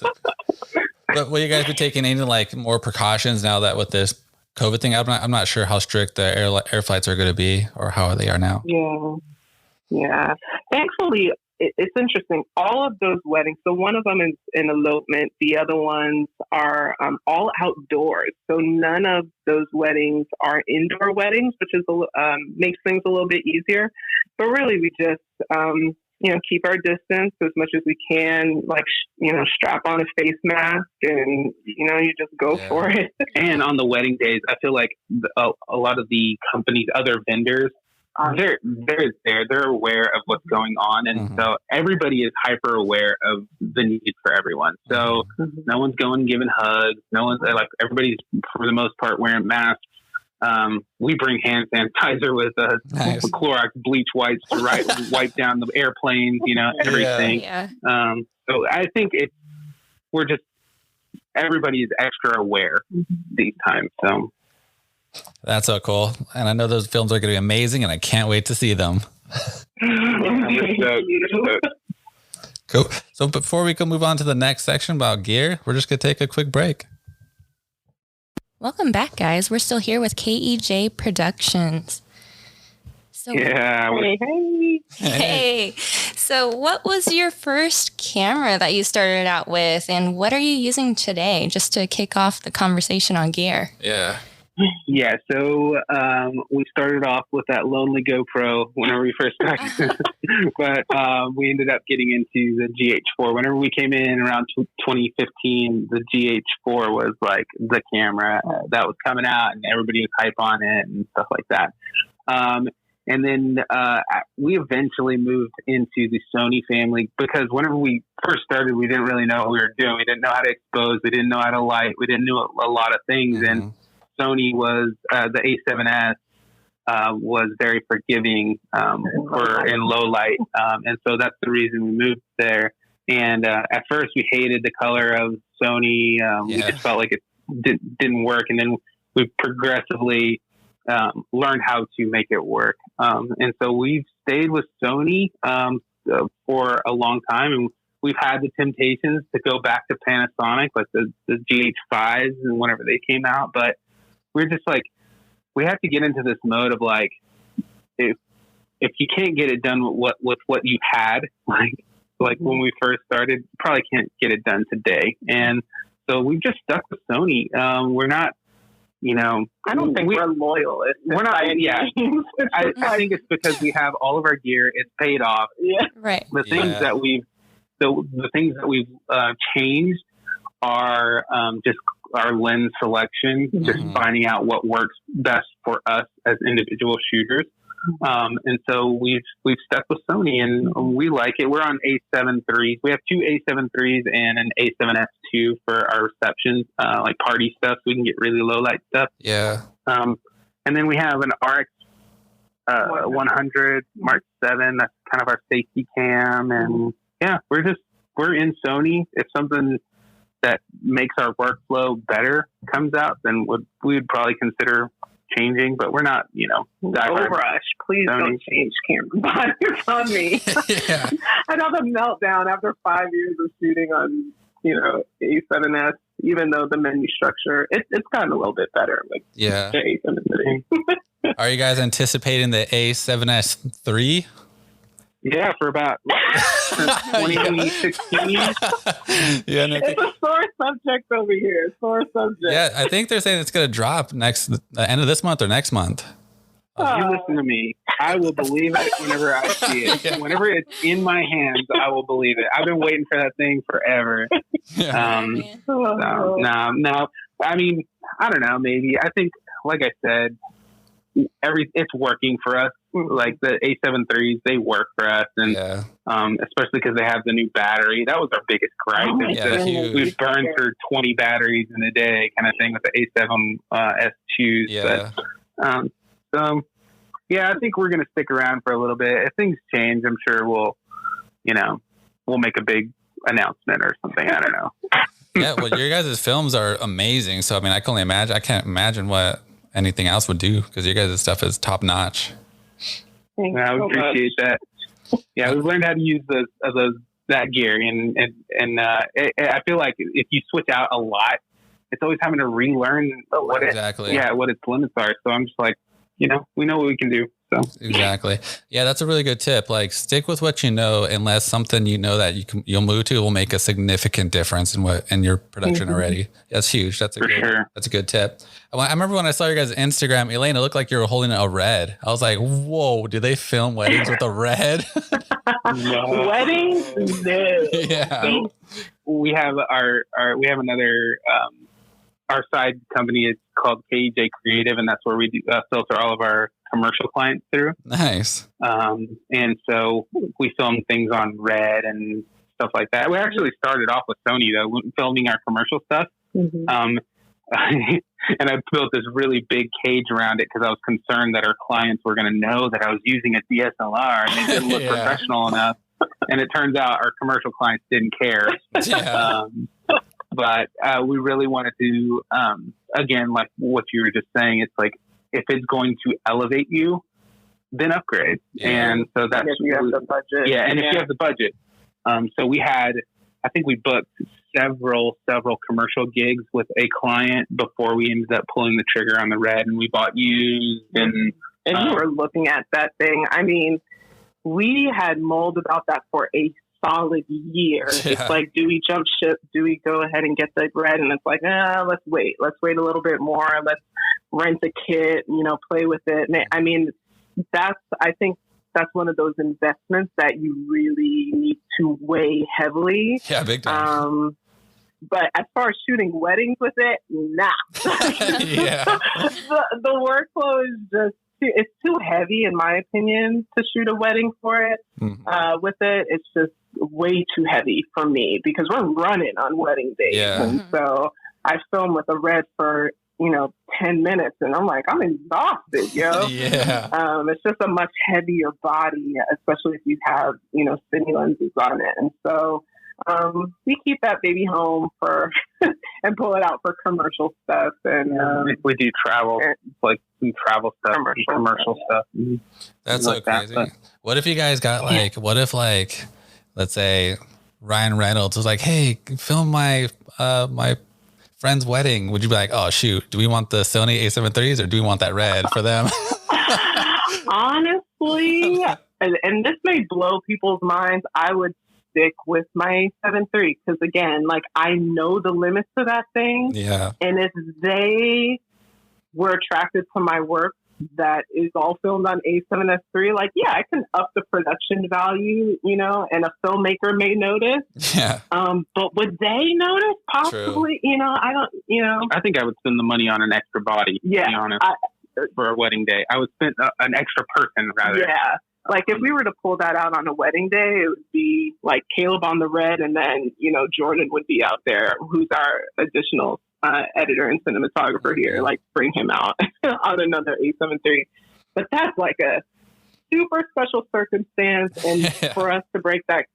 But will you guys be taking any like more precautions now that with this COVID thing? I'm not sure how strict the air flights are going to be or how they are now. Yeah. Thankfully, it's interesting. All of those weddings. So one of them is an elopement. The other ones are all outdoors. So none of those weddings are indoor weddings, which is makes things a little bit easier. But really, we just keep our distance as much as we can. Like strap on a face mask, and you just go for it. And on the wedding days, I feel like a lot of the companies, other vendors. They're aware of what's going on, and so everybody is hyper aware of the need for everyone. So no one's going and giving hugs. No one's like everybody's for the most part wearing masks. We bring hand sanitizer with us, Clorox bleach wipes to wipe down the airplanes. Everything. Yeah. So I think everybody is extra aware these times. So. That's so cool. And I know those films are going to be amazing, and I can't wait to see them. Cool. So before we can move on to the next section about gear, we're just going to take a quick break. Welcome back, guys. We're still here with KEJ Productions. So, Hey. So what was your first camera that you started out with, and what are you using today, just to kick off the conversation on gear? Yeah, so we started off with that lonely GoPro whenever we first started, but we ended up getting into the GH4. Whenever we came in around 2015, the GH4 was like the camera that was coming out, and everybody was hype on it and stuff like that. And then we eventually moved into the Sony family because whenever we first started, we didn't really know what we were doing. We didn't know how to expose. We didn't know how to light. We didn't know a lot of things, and Sony was the A7S was very forgiving in low light, and so that's the reason we moved there. And at first, we hated the color of Sony. We just felt like it didn't work, and then we progressively learned how to make it work. And so we've stayed with Sony for a long time, and we've had the temptations to go back to Panasonic, like the GH5s and whenever they came out, but we're just like, we have to get into this mode of like, if you can't get it done with what you had, like when we first started, you probably can't get it done today. And so we've just stuck with Sony. We're not, I don't think we're loyalists. We're not. Yeah, I think it's because we have all of our gear. It's paid off. Yeah, right. The things that we've changed are just our lens selection, just finding out what works best for us as individual shooters. And so we've stuck with Sony, and we like it. We're on A7 IIIs. We have two A7 IIIs and an A7S II for our receptions, like party stuff, so we can get really low light stuff. Yeah. And then we have an RX 100 Mark 7. That's kind of our safety cam, and we're in Sony. If something that makes our workflow better comes out, then we would probably consider changing, but we're not, Don't rush. Please don't change camera bodies on me. I'd have a meltdown after 5 years of shooting on, A7S, even though the menu structure, it's gotten a little bit better. Like the A7S. Are you guys anticipating the A7S III? Yeah, for about 2016. Yeah, no, it's a sore subject over here. Sore subject. Yeah, I think they're saying it's going to drop the end of this month or next month. If you listen to me, I will believe it whenever I see it. Yeah. Whenever it's in my hands, I will believe it. I've been waiting for that thing forever. Yeah. No. I mean, I don't know. Maybe I think, like I said, it's working for us. Like the A7 IIIs, they work for us, and especially because they have the new battery. That was our biggest gripe. We burned through 20 batteries in a day, kind of thing, with the A7 S2s. Yeah. But, so yeah, I think we're gonna stick around for a little bit. If things change, I'm sure we'll make a big announcement or something. I don't know. Yeah, well, your guys' films are amazing. So I mean, I can't imagine what anything else would do, because your guys' stuff is top notch. I appreciate that. Yeah, we've learned how to use that gear, and I feel like if you switch out a lot, it's always having to relearn what its limits are. So I'm just like, we know what we can do. So exactly. Yeah, that's a really good tip. Like, stick with what you know, unless something that you'll move to will make a significant difference in your production already. That's huge. That's a good tip. I remember when I saw your guys' Instagram, Elaine, it looked like you were holding a red. I was like, whoa, do they film weddings with a red? No. Weddings? No. Yeah. So we have another our side company is called KEJ Creative, and that's where we do, filter all of our commercial clients through. Nice. And so we film things on red and stuff like that. We actually started off with Sony, though, filming our commercial stuff. Mm-hmm. And I built this really big cage around it because I was concerned that our clients were going to know that I was using a DSLR and they didn't look professional enough. And it turns out our commercial clients didn't care. Yeah. But we really wanted to, again, like what you were just saying, it's like, if it's going to elevate you, then upgrade. Yeah. And so that's if you have the budget. Yeah, and if you have the budget. So I think we booked several commercial gigs with a client before we ended up pulling the trigger on the red, and we bought used. And you were looking at that thing. I mean, we had mulled about that for a solid year. Yeah. It's like, do we jump ship? Do we go ahead and get the red? And it's like, let's wait a little bit more. Let's rent a kit, play with it. And I mean, I think that's one of those investments that you really need to weigh heavily. Yeah, big time. But as far as shooting weddings with it, nah. Yeah. The workflow is it's too heavy, in my opinion, to shoot a wedding for it. Mm-hmm. With it, it's just way too heavy for me because we're running on wedding days. Yeah. And so I film with a red for 10 minutes, and I'm like, I'm exhausted, yo. Yeah. It's just a much heavier body, especially if you have, cine lenses on it. And so we keep that baby home and pull it out for commercial stuff. And we do travel, like some travel stuff, commercial stuff. That's so crazy. What if you guys got let's say Ryan Reynolds was like, hey, film my friend's wedding. Would you be like, oh shoot, do we want the Sony A7 IIIs or do we want that red for them? Honestly, and this may blow people's minds, I would stick with my A7 III because again, like I know the limits to that thing. Yeah. And if they were attracted to my work that is all filmed on A7S III, like, yeah, I can up the production value, and a filmmaker may notice. Yeah. But would they notice? Possibly. True. I don't, I think I would spend the money on an extra body, to be honest, for a wedding day. I would spend an extra person, rather. Yeah. Like, if we were to pull that out on a wedding day, it would be like Kaleb on the red, and then, Jordan would be out there, who's our additional editor and cinematographer here, like bring him out on another A7 III. But that's like a super special circumstance, and for us to break that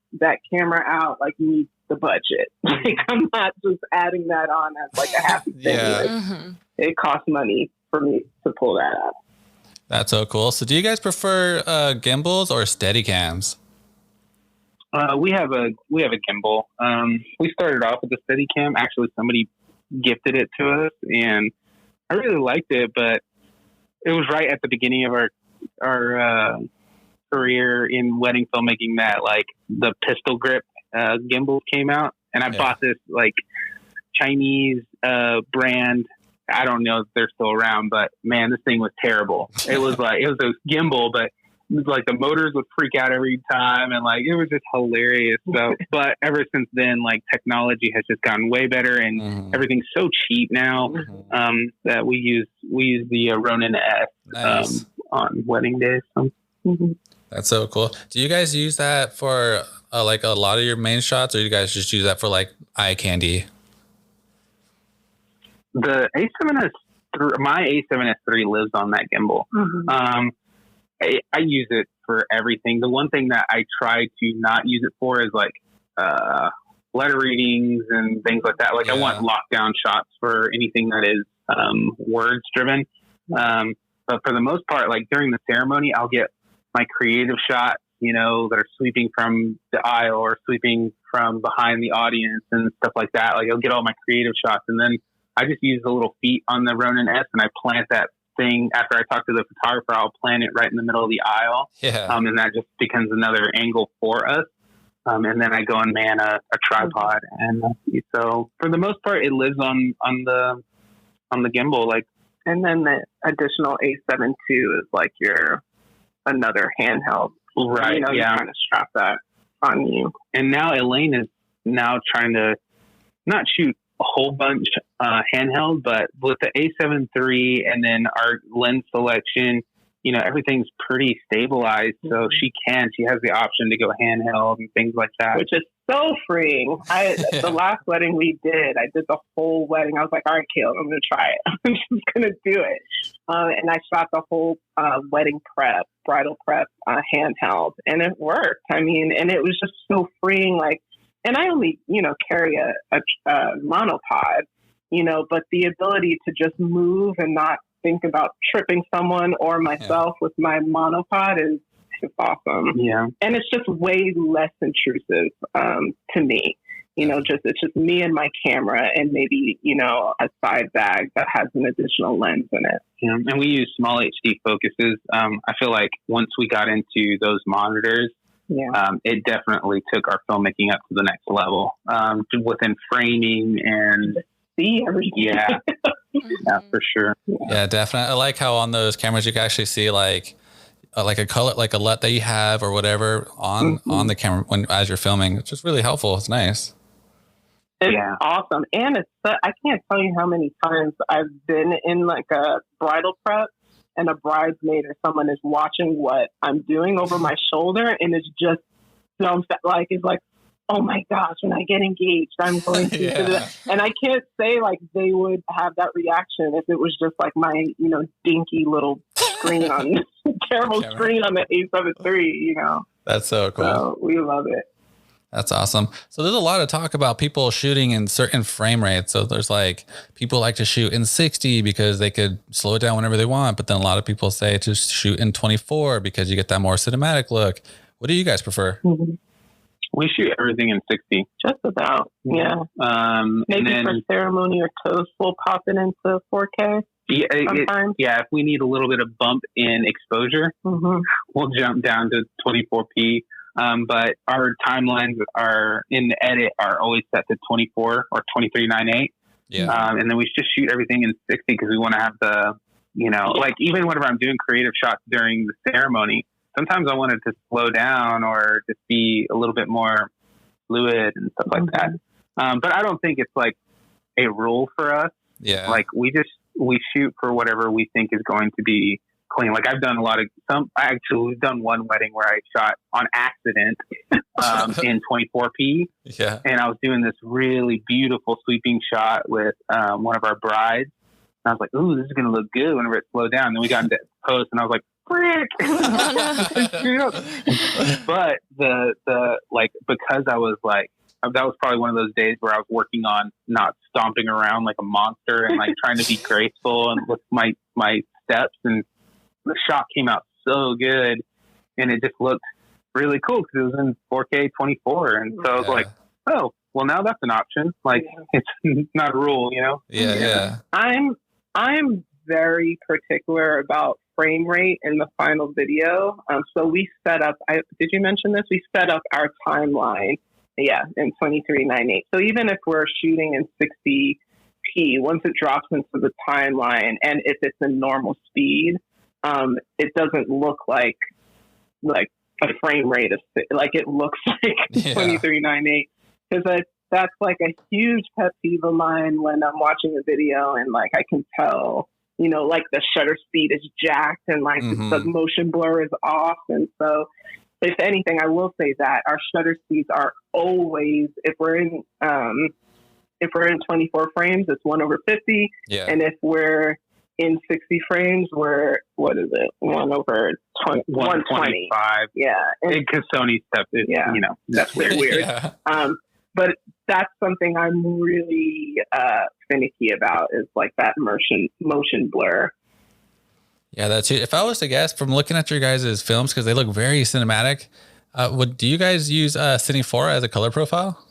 camera out, like you need the budget. Like I'm not just adding that on as like a happy thing. Yeah. It costs money for me to pull that out. That's so cool. So do you guys prefer gimbals or Steadicams? We have a gimbal. We started off with a Steadicam. Actually, somebody gifted it to us, and I really liked it, but it was right at the beginning of our career in wedding filmmaking that like the pistol grip gimbal came out, and I bought this like Chinese brand I don't know if they're still around, but man, this thing was terrible. It was a gimbal, but it was like the motors would freak out every time, and like it was just hilarious. So, but ever since then, like technology has just gotten way better, and everything's so cheap now that we use the Ronin S on wedding days. So. That's so cool. Do you guys use that for like a lot of your main shots, or you guys just use that for like eye candy? The A7S, my A7S III lives on that gimbal. I use it for everything. The one thing that I try to not use it for is like letter readings and things like that. Like I want lockdown shots for anything that is words driven. But for the most part, like during the ceremony, I'll get my creative shots, you know, that are sweeping from the aisle or sweeping from behind the audience and stuff like that. Like I'll get all my creative shots, and then I just use the little feet on the Ronin S, and I plant that thing after I talk to the photographer. I'll plant it right in the middle of the aisle, and that just becomes another angle for us. And then I go and man a tripod, and so for the most part, it lives on the gimbal. Like, and then the additional A7 II is like your another handheld, right? You know, you're trying to strap that on you. And now Elaine is now trying to not shoot a whole bunch handheld, but with the A7 III and then our lens selection, you know, everything's pretty stabilized. So she has the option to go handheld and things like that, which is so freeing. The last wedding we did, I did the whole wedding. I was like, all right, Kaleb, I'm going to try it. I'm just going to do it. And I shot the whole wedding prep, bridal prep handheld, and it worked. I mean, and it was just so freeing. Like, and I only, you know, carry a monopod, you know, but the ability to just move and not think about tripping someone or myself with my monopod is awesome. Yeah. And it's just way less intrusive to me. You know, it's just me and my camera and maybe, you know, a side bag that has an additional lens in it. Yeah. And we use small HD focuses. I feel like once we got into those monitors, it definitely took our filmmaking up to the next level within framing and see everything. Yeah, for sure. Yeah, definitely. I like how on those cameras you can actually see like a color, like a LUT that you have or whatever on the camera as you're filming. It's just really helpful. It's nice. It's awesome. And I can't tell you how many times I've been in like a bridal prep and a bridesmaid or someone is watching what I'm doing over my shoulder, and it's just it's like, oh my gosh, when I get engaged, I'm going to do that. And I can't say like they would have that reaction if it was just like my, you know, dinky little screen on terrible screen on the A7 III, you know. That's so cool. So we love it. That's awesome. So there's a lot of talk about people shooting in certain frame rates. So there's like people like to shoot in 60 because they could slow it down whenever they want. But then a lot of people say to shoot in 24 because you get that more cinematic look. What do you guys prefer? We shoot everything in 60. Just about. Yeah. Maybe then, for ceremony or toast, we'll pop it into 4K. If we need a little bit of bump in exposure, we'll jump down to 24p. But our timelines are in the edit are always set to 24 or 23.98. Yeah. And then we just shoot everything in 60 because we want to have the, you know, like even whenever I'm doing creative shots during the ceremony, sometimes I want it to slow down or just be a little bit more fluid and stuff like that. But I don't think it's like a rule for us. Yeah. Like we shoot for whatever we think is going to be clean. Like I've done we've done one wedding where I shot on accident in 24p. Yeah. And I was doing this really beautiful sweeping shot with one of our brides. And I was like, ooh, this is going to look good whenever it slowed down. And then we got into post and I was like, frick. But the like, because I was like, that was probably one of those days where I was working on not stomping around like a monster and like trying to be graceful and with my steps, and the shot came out so good and it just looked really cool because it was in 4K 24. And so I was like, oh, well now that's an option. Like it's not a rule, you know? Yeah. I'm very particular about frame rate in the final video. So we set up, did you mention this? We set up our timeline, in 23.98. So even if we're shooting in 60 once it drops into the timeline, and if it's in normal speed, it doesn't look like a frame rate of, like, it looks like 2398, because that's like a huge pet peeve of mine when I'm watching a video and like I can tell, you know, like the shutter speed is jacked and like the motion blur is off. And so, if anything, I will say that our shutter speeds are always, if we're in 24 frames, it's 1/50. Yeah. And if we're in 60 frames, we're, what is it? 1/20, 125. Yeah. Because Sony stuff is, you know, that's weird. Yeah. But that's something I'm really finicky about, is like that motion blur. Yeah, that's it. If I was to guess from looking at your guys' films, because they look very cinematic, do you guys use Cine 4 as a color profile?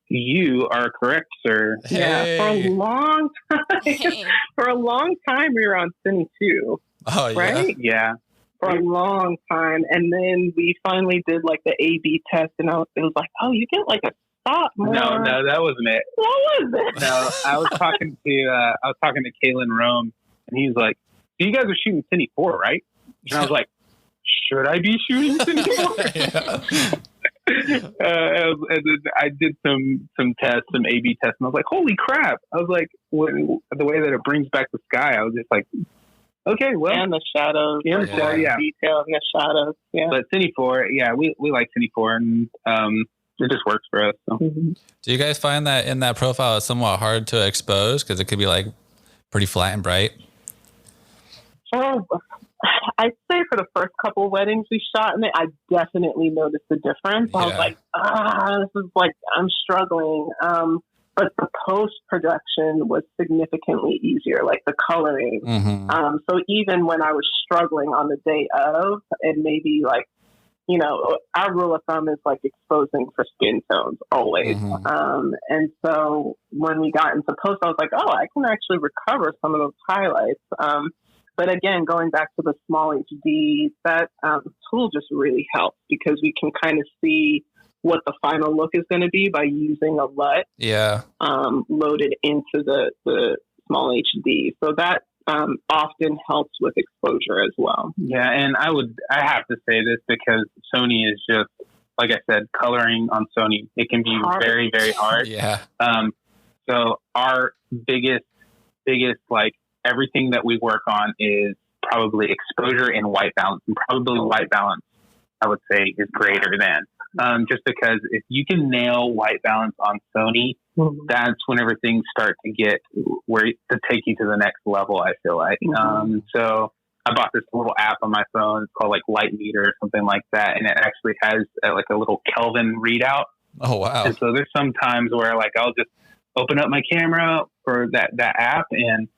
You are correct, sir. Hey. Yeah, for a long time we were on Cine 2. Oh, yeah. Right? Yeah. For a long time. And then we finally did like the A/B test, and it was like, oh, you get like a stop more. No, that wasn't it. What was it? No, I was talking to Kalen Rome, and he was like, so you guys are shooting Cine 4, right? And I was like, should I be shooting Cine 4? And then I did some tests, some A/B tests, and I was like, holy crap. I was like, the way that it brings back the sky, I was just like, okay, well. And the shadows. Yeah, detail in the shadows. Yeah. But Cine 4, yeah, we like Cine 4, and it just works for us. So. Do you guys find that in that profile it's somewhat hard to expose, because it could be like pretty flat and bright? Oh, I'd say for the first couple of weddings we shot in it, I definitely noticed the difference. I was like, this is like, I'm struggling. But the post-production was significantly easier, like the coloring. So even when I was struggling on the day of, and maybe like, you know, our rule of thumb is like exposing for skin tones always. And so when we got into post, I was like, oh, I can actually recover some of those highlights. But again, going back to the small HD, that tool just really helps, because we can kind of see what the final look is going to be by using a LUT loaded into the small HD. So that often helps with exposure as well. Yeah, and I have to say this, because Sony is just, like I said, coloring on Sony, it can be very, very hard. So our biggest, like, everything that we work on is probably exposure and white balance, and probably white balance, I would say, is greater than. Just because if you can nail white balance on Sony, that's whenever things start to get to take you to the next level, I feel like. So I bought this little app on my phone. It's called like Light Meter or something like that. And it actually has like a little Kelvin readout. Oh, wow. And so there's some times where like I'll just open up my camera for that app, and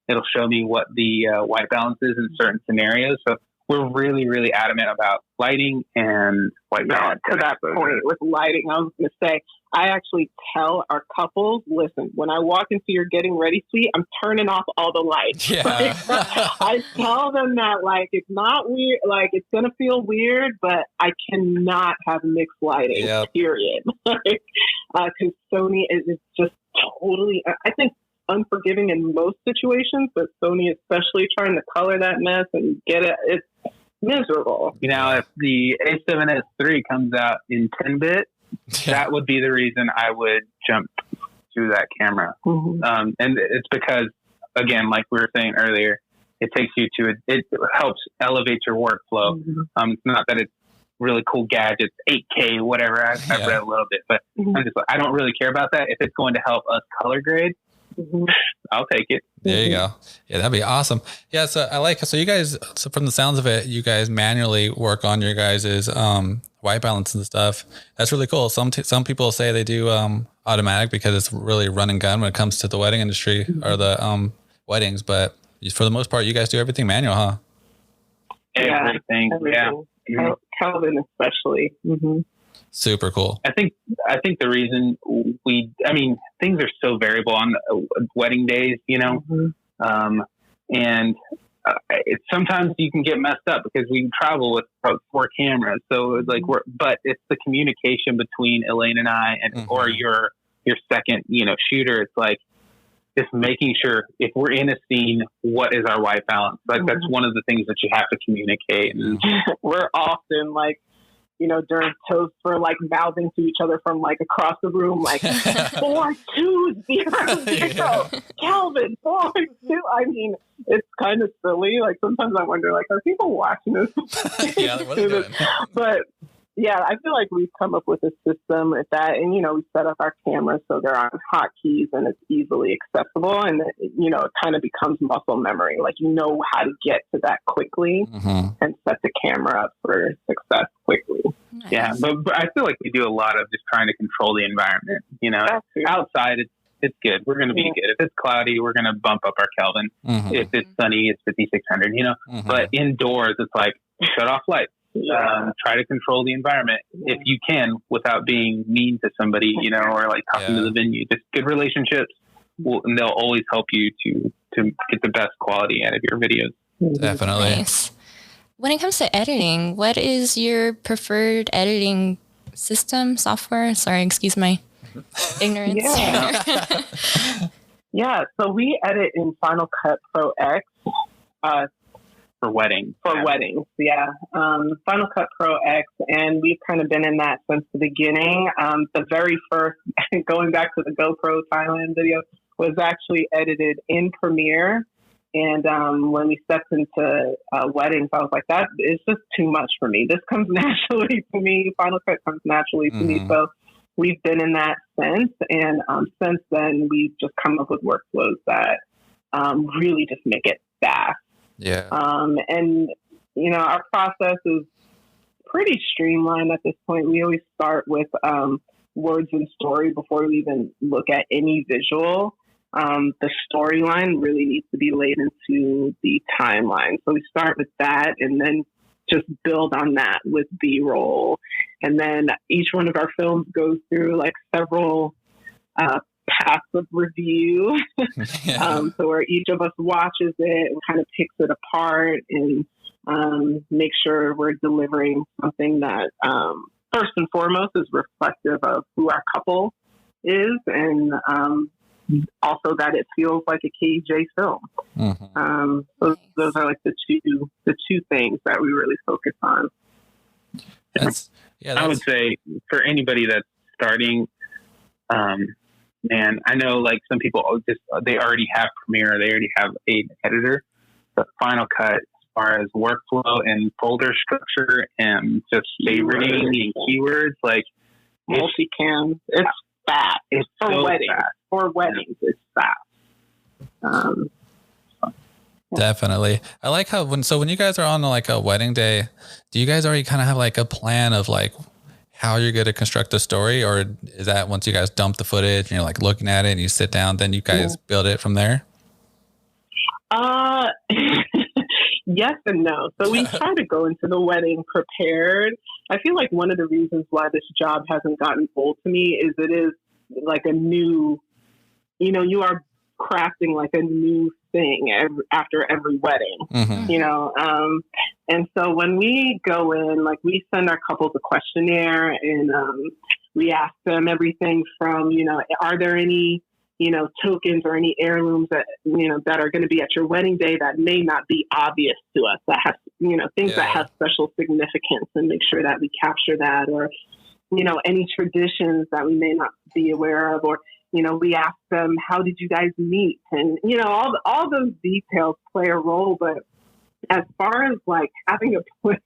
it'll show me what the white balance is in certain scenarios. So we're really, really adamant about lighting and white balance. To that point with lighting, I was going to say, I actually tell our couples, listen, when I walk into your getting ready suite, I'm turning off all the lights. Yeah. I tell them that, like, it's not weird, like, it's going to feel weird, but I cannot have mixed lighting, period. Because Sony is just totally, I think, unforgiving in most situations, but Sony especially, trying to color that mess and get it, it's miserable. You know, if the A7S III comes out in 10-bit, that would be the reason I would jump to that camera. And it's because, again, like we were saying earlier, it takes you to it helps elevate your workflow. It's not that it's really cool gadgets, 8K, whatever. I've read a little bit, but I'm just like, I don't really care about that. If it's going to help us color grade, I'll take it. There you go. Yeah, that'd be awesome. Yeah, so you guys, so from the sounds of it, you guys manually work on your guys's white balance and stuff. That's really cool. Some people say they do automatic because it's really run and gun when it comes to the wedding industry or the weddings, but for the most part, you guys do everything manual, huh? Everything. Yeah. Calvin especially. Super cool. I think the reason things are so variable on wedding days, you know, and sometimes you can get messed up because we travel with 4 cameras. So it's like but it's the communication between Elaine and I, and or your your second, shooter. It's like just making sure if we're in a scene, what is our white balance? Like that's one of the things that you have to communicate. And we're often like, during toast, we're like mouthing to each other from like across the room, like 4-2-0-0, Calvin 4-2. I mean, it's kind of silly. Like sometimes I wonder, like, are people watching this? Yeah, what are they doing? But yeah, I feel like we've come up with a system with that, and we set up our cameras so they're on hotkeys and it's easily accessible, and it kind of becomes muscle memory. Like how to get to that quickly and set the camera up for success quickly. Nice. Yeah, but I feel like we do a lot of just trying to control the environment. Outside it's good. We're going to be good. If it's cloudy, we're going to bump up our Kelvin. If it's sunny, it's 5,600. But indoors, it's like shut off lights. Try to control the environment if you can without being mean to somebody, or like talking to the venue. Just good relationships, and they'll always help you to get the best quality out of your videos. Definitely. Nice. When it comes to editing, what is your preferred editing system, software? Sorry, excuse my ignorance. Yeah, so we edit in Final Cut Pro X. For weddings. Weddings, yeah. Final Cut Pro X, and we've kind of been in that since the beginning. The very first, going back to the GoPro Thailand video, was actually edited in Premiere. And when we stepped into weddings, I was like, that is just too much for me. This comes naturally to me. Final Cut comes naturally to me. So we've been in that since. And since then, we've just come up with workflows that really just make it fast. Yeah. And, our process is pretty streamlined at this point. We always start with words and story before we even look at any visual. The storyline really needs to be laid into the timeline. So we start with that and then just build on that with B-roll. And then each one of our films goes through like several paths of review. So where each of us watches it and kind of picks it apart and make sure we're delivering something that first and foremost is reflective of who our couple is, and also that it feels like a KEJ film. Those are like the two things that we really focus on. I would say for anybody that's starting, man, I know like some people they already have Premiere, they already have an editor. The Final Cut, as far as workflow and folder structure and just favoriting and keywords, like multicam, it's fast. It's for so weddings. Fast. For weddings, it's fast. Definitely. I like how when you guys are on like a wedding day, do you guys already kind of have like a plan of like how you're going to construct the story, or is that once you guys dump the footage and you're like looking at it and you sit down, then you guys build it from there? Yes and no. So we try to go into the wedding prepared. I feel like one of the reasons why this job hasn't gotten old to me is it is like a new, you are crafting like a new thing after every wedding, and so when we go in, like we send our couples a questionnaire and we ask them everything from, are there any, tokens or any heirlooms that, that are going to be at your wedding day that may not be obvious to us, that have, things that have special significance, and make sure that we capture that, or, any traditions that we may not be aware of, or, we ask them, how did you guys meet? And, all those details play a role. But as far as like having a plan,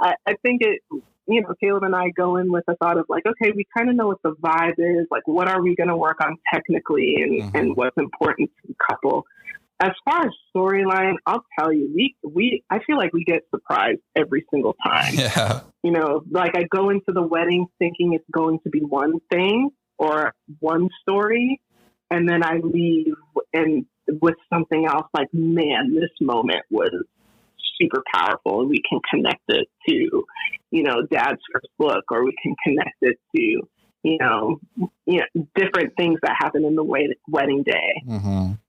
I think it, Kaleb and I go in with a thought of like, okay, we kind of know what the vibe is, like, what are we going to work on technically and what's important to the couple. As far as storyline, I'll tell you, I feel like we get surprised every single time. Yeah. Like I go into the wedding thinking it's going to be one thing or one story, and then I leave and with something else like, man, this moment was super powerful, and we can connect it to, Dad's first look, or we can connect it to, different things that happen in the wedding day.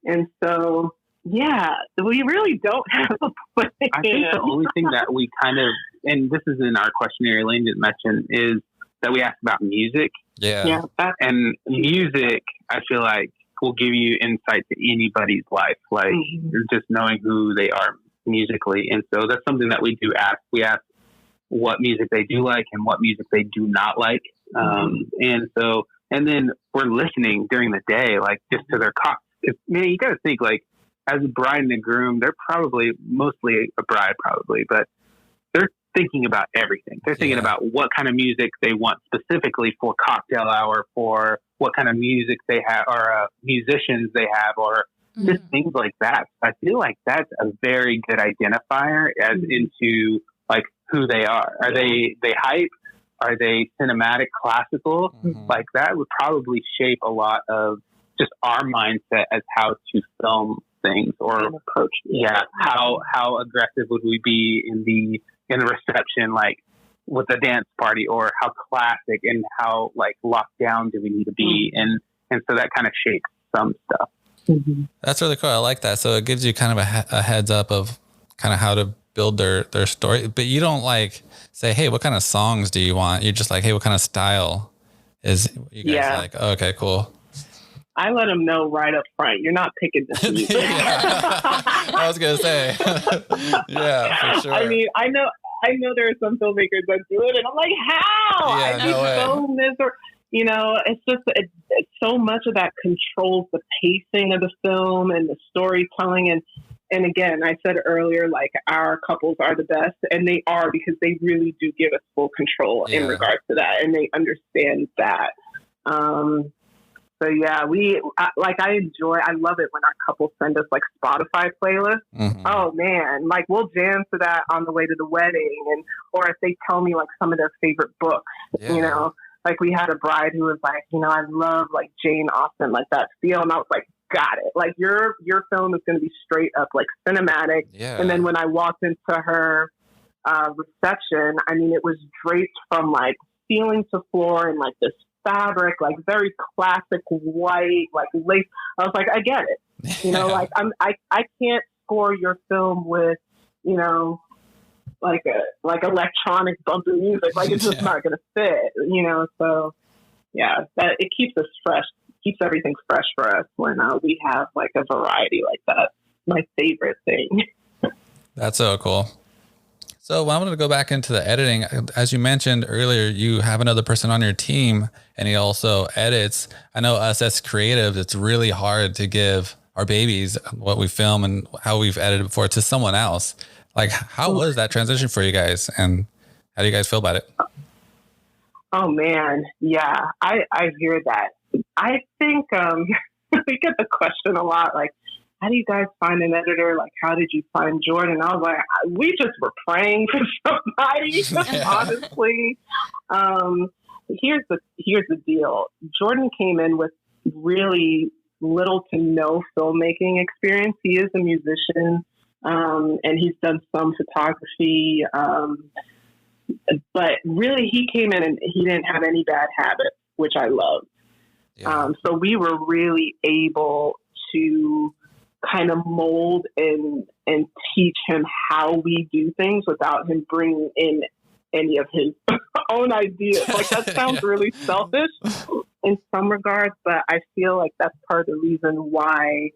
And so, yeah, we really don't have a plan. I think the only thing that we kind of, and this is in our questionnaire Elaine didn't mention, is that we ask about music. Yeah. And music, I feel like, will give you insight to anybody's life, like just knowing who they are musically. And so that's something that we do ask. We ask what music they do like and what music they do not like. And then we're listening during the day, like just to their man, you got to think, like, as a bride and a groom, they're probably mostly a bride, but they're thinking about everything. They're thinking about what kind of music they want specifically for cocktail hour, for what kind of music they have, or musicians they have, or just things like that. I feel like that's a very good identifier as into like who they are. Are they hype? Are they cinematic, classical? Like that would probably shape a lot of just our mindset as how to film things or approach. How aggressive would we be in the reception, like with the dance party, or how classic and how like locked down do we need to be? And so that kind of shapes some stuff. That's really cool. I like that. So it gives you kind of a heads up of kind of how to build their story, but you don't like say, hey, what kind of songs do you want? You're just like, hey, what kind of style is you guys like? Oh, okay, cool. I let them know right up front. You're not picking this music. I was gonna say, yeah, for sure. I mean, I know there are some filmmakers that do it, and I'm like, how? Yeah, no way. So miserable. You know, it's just it's so much of that controls the pacing of the film and the storytelling. And again, I said earlier, like, our couples are the best, and they are, because they really do give us full control in regards to that, and they understand that. So yeah, I love it when our couples send us like Spotify playlists. Oh man, like we'll jam to that on the way to the wedding, or if they tell me like some of their favorite books, you know, like we had a bride who was like, you know, I love like Jane Austen, like that feel, and I was like, got it. Like your film is going to be straight up like cinematic. Yeah. And then when I walked into her reception, I mean, it was draped from like ceiling to floor in like this fabric, like very classic white, like lace. I was like, I get it. You know, like I can't score your film with, you know, like electronic bumpy music. Like it's just not going to fit, you know? So yeah, that it keeps us fresh, keeps everything fresh for us when we have like a variety like that. My favorite thing. That's so cool. So I wanted to go back into the editing. As you mentioned earlier, you have another person on your team and he also edits. I know us as creatives, it's really hard to give our babies what we film and how we've edited before to someone else. Like, how was that transition for you guys, and how do you guys feel about it? Oh man. Yeah, I hear that. I think we get the question a lot, like, how do you guys find an editor? Like, how did you find Jordan? I was like, we just were praying for somebody, honestly. Here's the deal. Jordan came in with really little to no filmmaking experience. He is a musician, and he's done some photography. But really, he came in and he didn't have any bad habits, which I love. Yeah. So we were really able to kind of mold and teach him how we do things without him bringing in any of his own ideas. Like, that sounds really selfish in some regards, but I feel like that's part of the reason why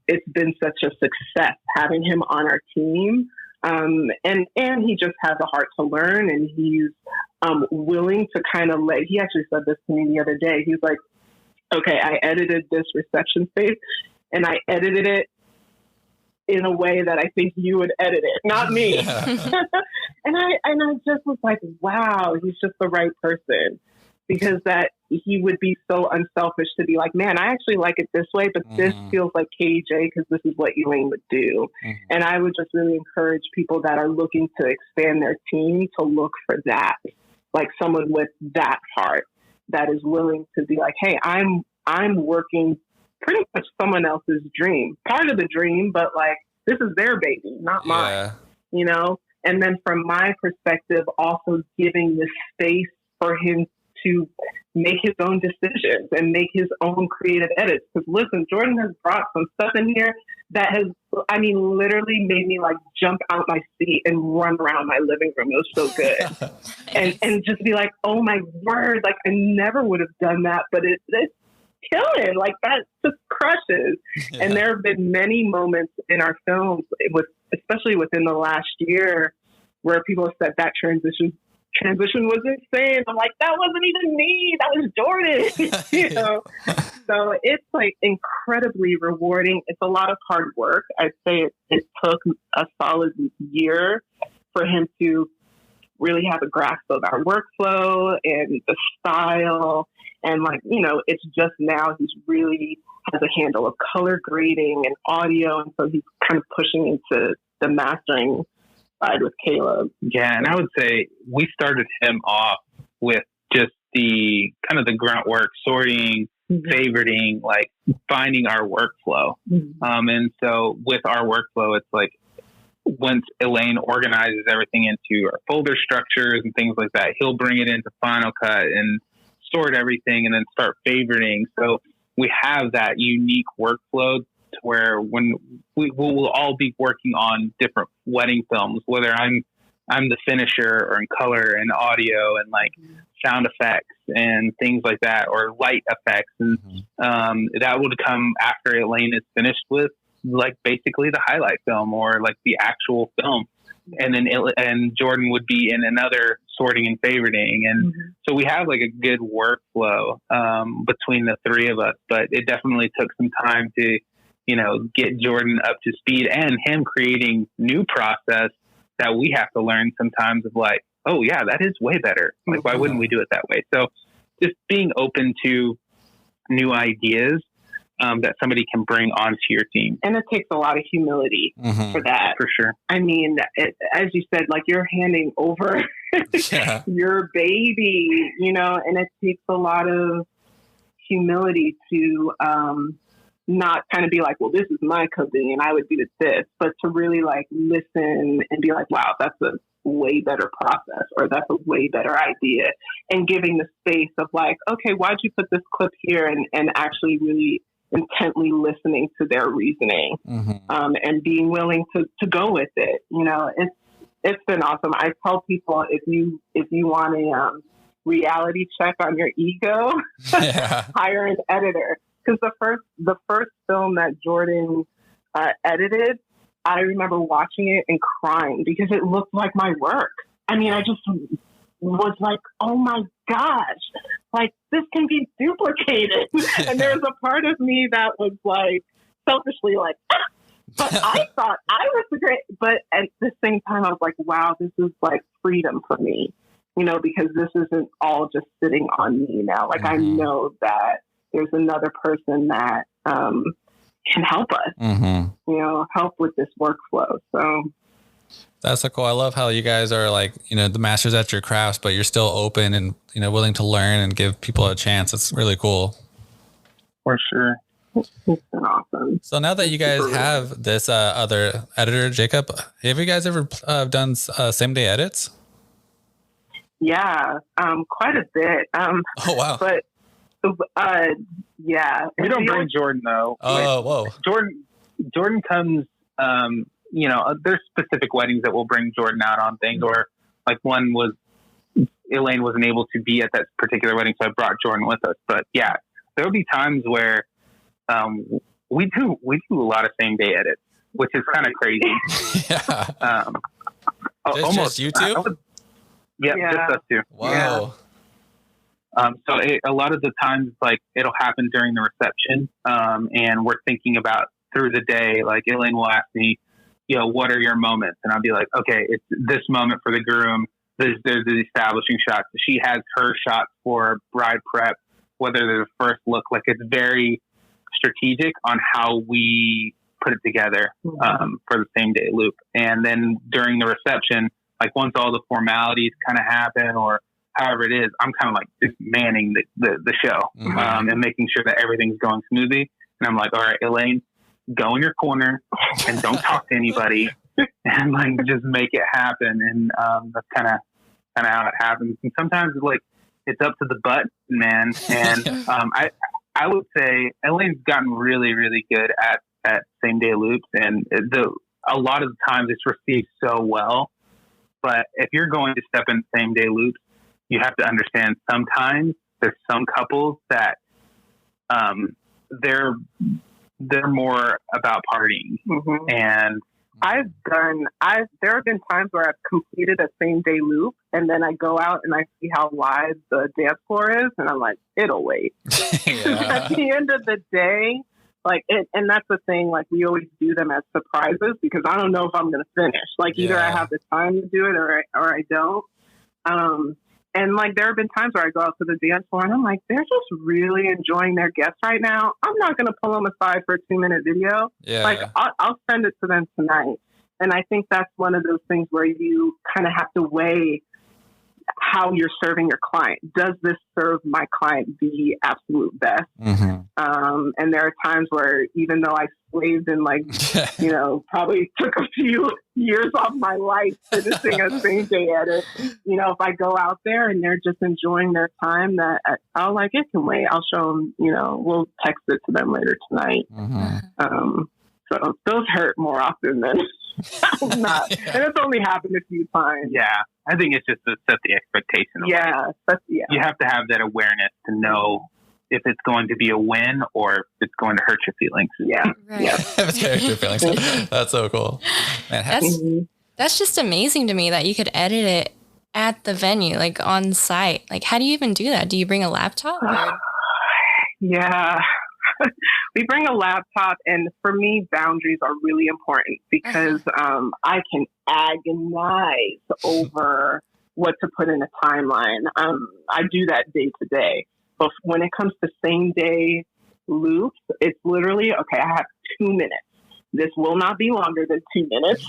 it's been such a success having him on our team. And he just has a heart to learn, and he's willing to kind of he actually said this to me the other day. He's like, okay, I edited this reception space, and I edited it in a way that I think you would edit it, not me. Yeah. and I just was like, wow, he's just the right person, because that he would be so unselfish to be like, man, I actually like it this way, but this feels like KEJ because this is what Elaine would do. And I would just really encourage people that are looking to expand their team to look for that, like someone with that heart that is willing to be like, hey, I'm working pretty much someone else's dream, part of the dream, but like, this is their baby, not mine, you know? And then from my perspective, also giving the space for him to make his own decisions and make his own creative edits. Because listen, Jordan has brought some stuff in here that has, I mean, literally made me like jump out my seat and run around my living room. It was so good. and just be like, oh my word, like I never would have done that, but it's killing. Like that just crushes. Yeah. And there have been many moments in our films, especially within the last year, where people have said that transition was insane. I'm like, that wasn't even me. That was Jordan. You know? So it's like incredibly rewarding. It's a lot of hard work. I'd say it took a solid year for him to really have a grasp of our workflow and the style. And like, you know, it's just now he's really has a handle of color grading and audio. And so he's kind of pushing into the mastering side with Kaleb. Yeah, and I would say we started him off with just the kind of the grunt work, sorting, favoriting, like finding our workflow. And so with our workflow, it's like once Elaine organizes everything into our folder structures and things like that, he'll bring it into Final Cut and sort everything and then start favoriting. So we have that unique workflow to where when we will all be working on different wedding films, whether I'm the finisher or in color and audio and like sound effects and things like that, or light effects. And that would come after Elaine is finished with like basically the highlight film or like the actual film. And then Jordan would be in another sorting and favoriting. And so we have like a good workflow between the three of us, but it definitely took some time to, you know, get Jordan up to speed and him creating new process that we have to learn sometimes of like, oh yeah, that is way better. Like, why wouldn't we do it that way? So just being open to new ideas that somebody can bring onto your team. And it takes a lot of humility for that. For sure. I mean, as you said, like you're handing over your baby, you know, and it takes a lot of humility to not kind of be like, well, this is my company and I would do this, but to really like listen and be like, wow, that's a way better process or that's a way better idea, and giving the space of like, okay, why'd you put this clip here, and actually really intently listening to their reasoning and being willing to go with it. You know, it's been awesome. I tell people if you want a reality check on your ego, hire an editor. Because the first film that Jordan edited, I remember watching it and crying because it looked like my work. I mean, I just was like, oh my gosh, like this can be duplicated. And there was a part of me that was like selfishly like, but I thought I was great. But at the same time, I was like, wow, this is like freedom for me, you know, because this isn't all just sitting on me now. Like I know that there's another person that can help us, you know, help with this workflow. So that's so cool. I love how you guys are like, you know, the masters at your crafts, but you're still open and, you know, willing to learn and give people a chance. It's really cool. For sure. It's been awesome. So now that you guys have this other editor, Jacob, have you guys ever done same day edits? Yeah, quite a bit. Oh, wow. But yeah. We don't bring Jordan though. Oh, whoa. Jordan comes, you know, there's specific weddings that will bring Jordan out on things, or like one was Elaine wasn't able to be at that particular wedding, so I brought Jordan with us. But yeah, there'll be times where we do a lot of same day edits, which is kind of crazy. Yeah. Almost you two? Yeah, just us two. Wow. Yeah. So a lot of the times, like it'll happen during the reception, and we're thinking about through the day. Like Elaine will ask me, you know, what are your moments? And I'll be like, okay, it's this moment for the groom. There's the establishing shots. She has her shots for bride prep, whether there's a first look. Like it's very strategic on how we put it together for the same day loop. And then during the reception, like once all the formalities kind of happen or however it is, I'm kind of like just manning the show and making sure that everything's going smoothly. And I'm like, all right, Elaine, go in your corner and don't talk to anybody and like just make it happen. And that's kind of how it happens. And sometimes like it's up to the button, man. And I would say Elaine's gotten really, really good at same day loops, and a lot of the times it's received so well. But if you're going to step in same day loops, you have to understand sometimes there's some couples that they're more about partying. And there have been times where I've completed a same day loop and then I go out and I see how live the dance floor is and I'm like, it'll wait. At the end of the day, like, and that's the thing, like, we always do them as surprises because I don't know if I'm going to finish. Like, either I have the time to do it or I don't. And, like, there have been times where I go out to the dance floor and I'm like, they're just really enjoying their guests right now. I'm not going to pull them aside for a 2-minute video. Like, I'll send it to them tonight. And I think that's one of those things where you kind of have to weigh how you're serving your client. Does this serve my client the absolute best? And there are times where even though I slaved and like, you know, probably took a few years off my life finishing a same day edit, you know, if I go out there and they're just enjoying their time, that I'll like, it can wait. I'll show them, you know, we'll text it to them later tonight. So those hurt more often than not. And it's only happened a few times. Yeah. I think it's just to set the expectation. You have to have that awareness to know if it's going to be a win or if it's going to hurt your feelings. If it's hurt your feelings. That's so cool. Man, that's just amazing to me that you could edit it at the venue, like on site. Like, how do you even do that? Do you bring a laptop? We bring a laptop, and for me, boundaries are really important because I can agonize over what to put in a timeline. I do that day to day. But when it comes to same day loops, it's literally, okay, I have 2 minutes. This will not be longer than 2 minutes.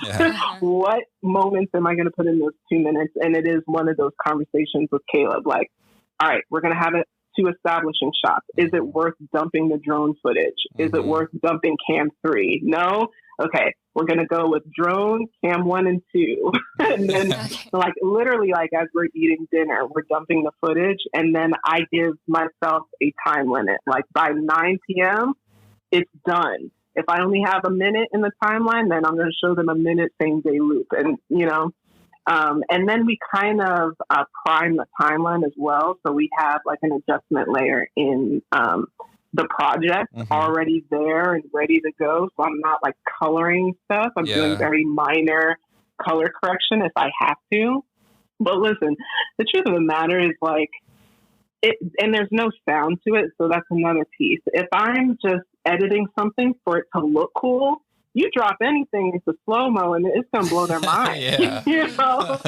What moments am I going to put in those 2 minutes? And it is one of those conversations with Kaleb, like, all right, we're going to have it. 2 establishing shots. Is it worth dumping the drone footage? Is it worth dumping cam 3? No? Okay, we're going to go with drone, cam 1 and 2. And then like literally like as we're eating dinner, we're dumping the footage. And then I give myself a time limit. Like by 9 p.m., it's done. If I only have a minute in the timeline, then I'm going to show them a minute same day loop. And, you know, and then we kind of prime the timeline as well. So we have like an adjustment layer in the project already there and ready to go. So I'm not like coloring stuff. I'm doing very minor color correction if I have to. But listen, the truth of the matter is like, and there's no sound to it. So that's another piece. If I'm just editing something for it to look cool, you drop anything into slow-mo and it's going to blow their mind. You know?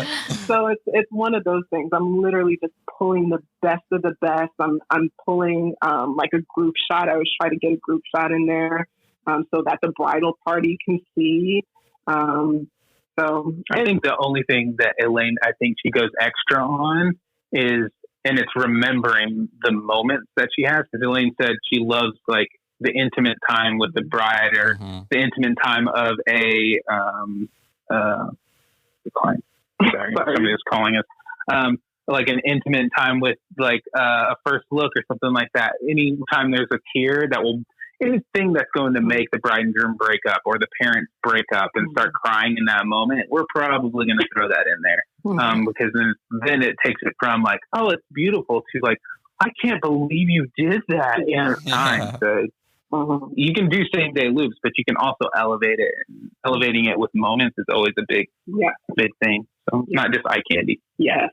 So it's one of those things. I'm literally just pulling the best of the best. I'm pulling like a group shot. I always try to get a group shot in there so that the bridal party can see. So I think the only thing that Elaine, I think she goes extra on is, and it's remembering the moments that she has. Because Elaine said she loves like the intimate time with the bride or the intimate time of the client. Sorry, somebody was calling us. Like an intimate time with like a first look or something like that. Anytime there's a tear that will, anything that's going to make the bride and groom break up or the parents break up and start crying in that moment, we're probably going to throw that in there. Because then it takes it from like, oh, it's beautiful to like, I can't believe you did that in time. So you can do same day loops, but you can also elevate it. And elevating it with moments is always a big thing. So not just eye candy. Yeah,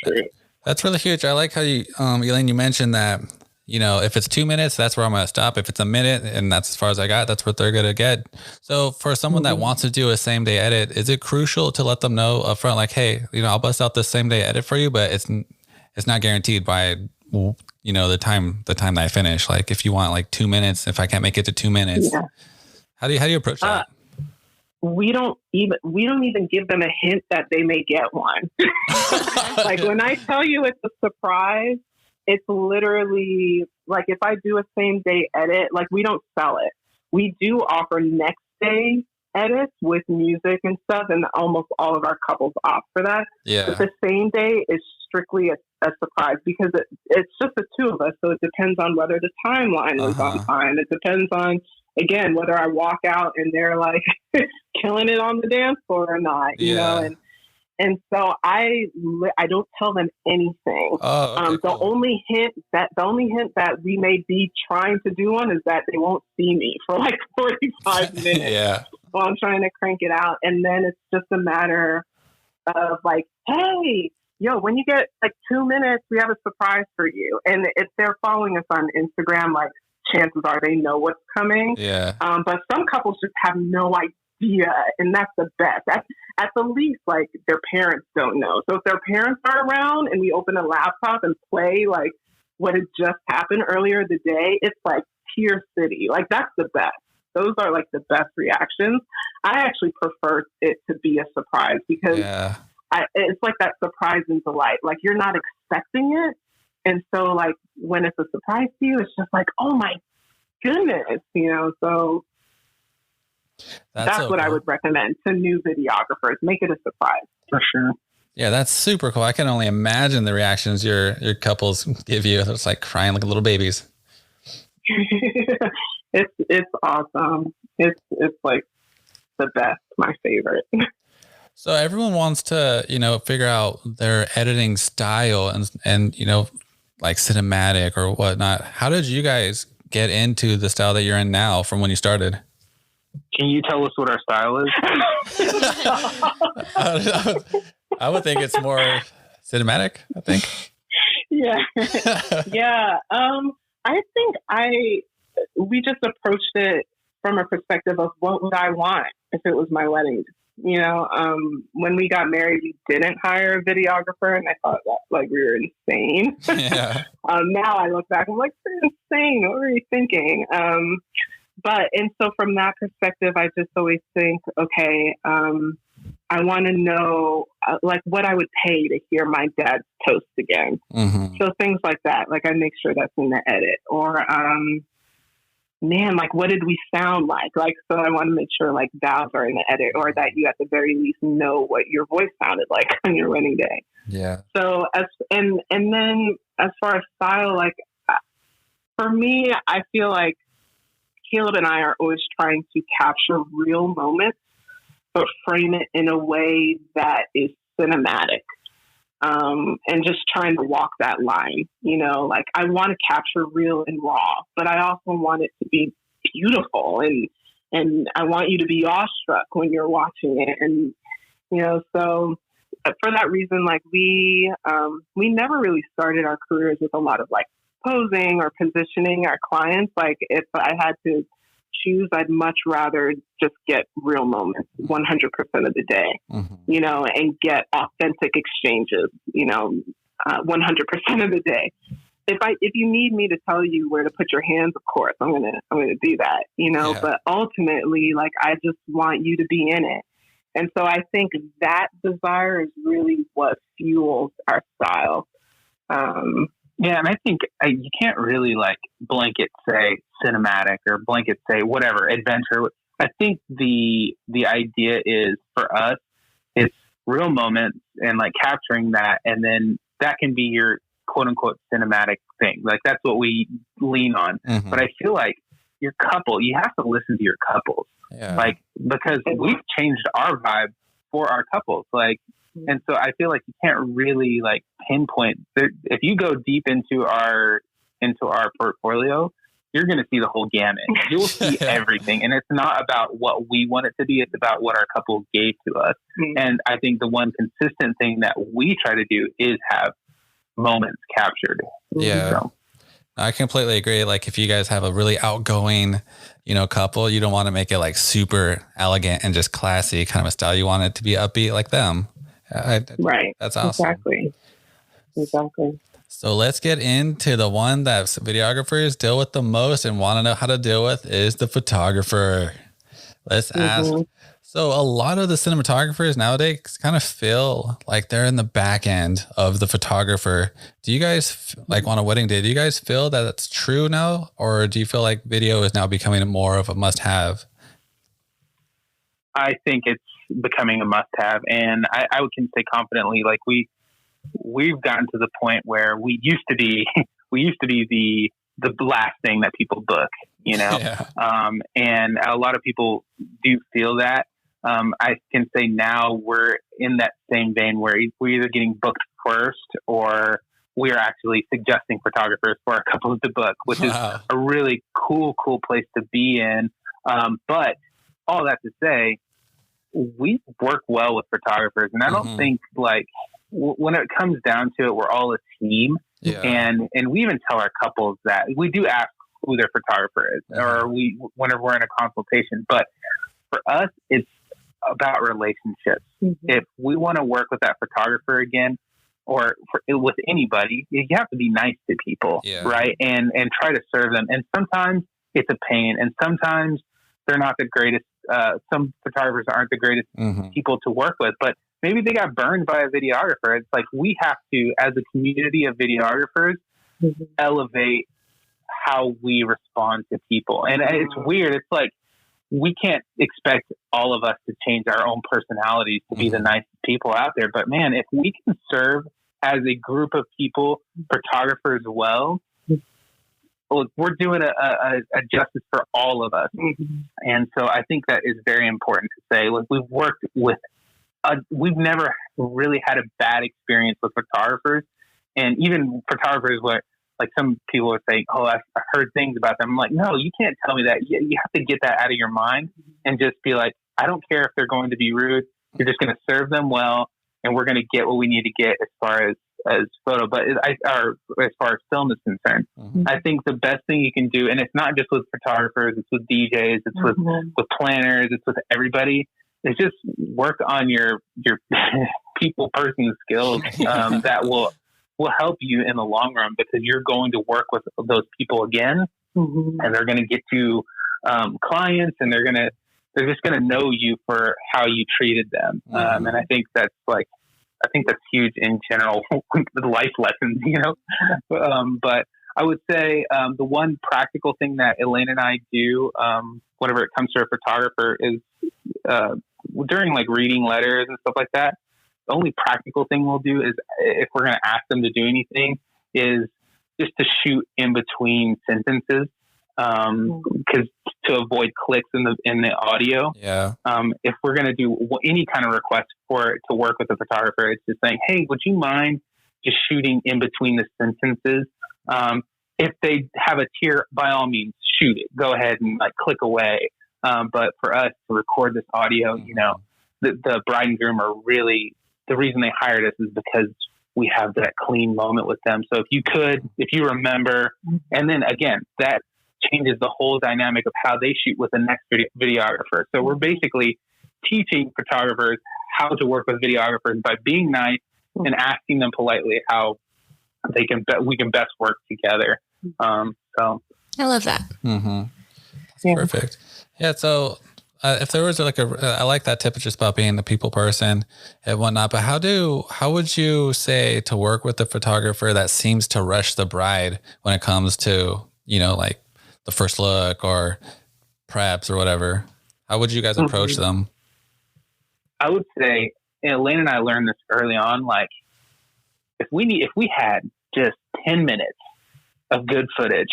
true. That's really huge. I like how you, Elaine, you mentioned that, you know, if it's 2 minutes, that's where I'm going to stop. If it's a minute and that's as far as I got, that's what they're going to get. So for someone that wants to do a same day edit, is it crucial to let them know up front, like, hey, you know, I'll bust out this same day edit for you, but it's not guaranteed by, you know, the time that I finish. Like if you want like 2 minutes, if I can't make it to 2 minutes, how do you approach that? We don't even give them a hint that they may get one. Like when I tell you it's a surprise, it's literally like if I do a same day edit, like we don't sell it. We do offer next day edits with music and stuff, and almost all of our couples opt for that. But the same day is strictly a a surprise because it's just the two of us. So it depends on whether the timeline was on time. It depends on, again, whether I walk out and they're like killing it on the dance floor or not, you know, and so I don't tell them anything. Oh, okay, the only hint that we may be trying to do one is that they won't see me for like 45 minutes while I'm trying to crank it out. And then it's just a matter of like, hey, yo, when you get like 2 minutes, we have a surprise for you. And if they're following us on Instagram, like chances are they know what's coming. Yeah. But some couples just have no idea. And that's the best. At the least, like their parents don't know. So if their parents are around and we open a laptop and play like what had just happened earlier the day, it's like tear city. Like that's the best. Those are like the best reactions. I actually prefer it to be a surprise because it's like that surprise and delight. Like you're not expecting it. And so like when it's a surprise to you, it's just like, oh my goodness, you know, so that's so what cool. I would recommend to new videographers. Make it a surprise. For sure. Yeah, that's super cool. I can only imagine the reactions your couples give you. It's like crying like little babies. It's awesome. It's like the best, my favorite. So everyone wants to, you know, figure out their editing style and you know, like cinematic or whatnot. How did you guys get into the style that you're in now from when you started? Can you tell us what our style is? I would think it's more cinematic, I think. Yeah. Yeah. I think we just approached it from a perspective of what would I want if it was my wedding. You know, when we got married, we didn't hire a videographer, and I thought that like we were insane. Yeah. Now I look back, I'm like, we're insane. What were you thinking? And so from that perspective, I just always think, okay, I want to know like what I would pay to hear my dad's toast again. Mm-hmm. So things like that, like I make sure that's in the edit. Or, man, like what did we sound like? Like, so I want to make sure like vowels are in the edit, or that you at the very least know what your voice sounded like on your wedding day. Yeah. So and then as far as style, like for me, I feel like Kaleb and I are always trying to capture real moments, but frame it in a way that is cinematic. And just trying to walk that line, you know, like I want to capture real and raw, but I also want it to be beautiful and I want you to be awestruck when you're watching it. And, you know, so for that reason, like we never really started our careers with a lot of like posing or positioning our clients. Like if I had to choose, I'd much rather just get real moments 100% of the day, you know, and get authentic exchanges, you know, 100% of the day. If you need me to tell you where to put your hands, of course, I'm going to do that, you know, but ultimately, like, I just want you to be in it. And so I think that desire is really what fuels our style. Yeah, and I think you can't really like blanket say cinematic or blanket say whatever adventure. I think the idea is for us, it's real moments and like capturing that, and then that can be your quote unquote cinematic thing. Like that's what we lean on. Mm-hmm. But I feel like your couple, you have to listen to your couples, like because we've changed our vibe for our couples, like. And so I feel like you can't really like pinpoint there. If you go deep into our portfolio, you're going to see the whole gamut. You'll see everything. And it's not about what we want it to be. It's about what our couple gave to us. Mm-hmm. And I think the one consistent thing that we try to do is have moments captured. Yeah. So. I completely agree. Like if you guys have a really outgoing, you know, couple, you don't want to make it like super elegant and just classy kind of a style. You want it to be upbeat like them. Right. That's awesome. Exactly. So let's get into the one that videographers deal with the most and want to know how to deal with is the photographer. Let's ask. So a lot of the cinematographers nowadays kind of feel like they're in the back end of the photographer. Do you guys, like on a wedding day, do you guys feel that it's true now? Or do you feel like video is now becoming more of a must-have? I think it's becoming a must-have, and I can say confidently, like we we've gotten to the point where we used to be the last thing that people book, Yeah. And a lot of people do feel that. I can say now we're in that same vein where we're either getting booked first or we are actually suggesting photographers for our couples to book, which is a really cool place to be in. But all that to say, we work well with photographers, and I don't think when it comes down to it, we're all a team. Yeah. And we even tell our couples that we do ask who their photographer is, or whenever we're in a consultation. But for us, it's about relationships. If we want to work with that photographer again, or with anybody, you have to be nice to people, right? And try to serve them. And sometimes it's a pain, and sometimes they're not the greatest. Some photographers aren't the greatest people to work with, but maybe they got burned by a videographer. It's like we have to, as a community of videographers, elevate how we respond to people. And it's weird. It's like we can't expect all of us to change our own personalities to be the nicest people out there. But man, if we can serve as a group of people, photographers well, we're doing a justice for all of us. And so I think that is very important to say. Like, we've worked with, we've never really had a bad experience with photographers. And even photographers where, like, some people are saying, oh, I've heard things about them. I'm like, no, you can't tell me that. You have to get that out of your mind and just be like, I don't care if they're going to be rude. You're just going to serve them well, and we're going to get what we need to get as far as photo, but as far as film is concerned. I think the best thing you can do, and it's not just with photographers, it's with DJs, it's with planners, it's with everybody, is just work on your person skills that will help you in the long run, because you're going to work with those people again, and they're going to get you clients, and they're just going to know you for how you treated them. And I think that's huge in general, life lessons, but I would say the one practical thing that Elaine and I do whenever it comes to a photographer is during like reading letters and stuff like that, the only practical thing we'll do is, if we're going to ask them to do anything, is just to shoot in between sentences, because to avoid clicks in the audio. If we're going to do any kind of request to work with a photographer, it's just saying, hey, would you mind just shooting in between the sentences? If they have a tear, by all means, shoot it. Go ahead and click away. But for us to record this audio, the bride and groom are really, the reason they hired us is because we have that clean moment with them. So if you remember, and then again, that changes the whole dynamic of how they shoot with the next videographer. So we're basically teaching photographers how to work with videographers by being nice and asking them politely how we can best work together. So I love that. Perfect. Yeah. So if there was I like that tip just about being the people person and whatnot, but how would you say to work with a photographer that seems to rush the bride when it comes to, like the first look or preps or whatever? How would you guys approach them? I would say, Elaine and I learned this early on. Like, if we had just 10 minutes of good footage,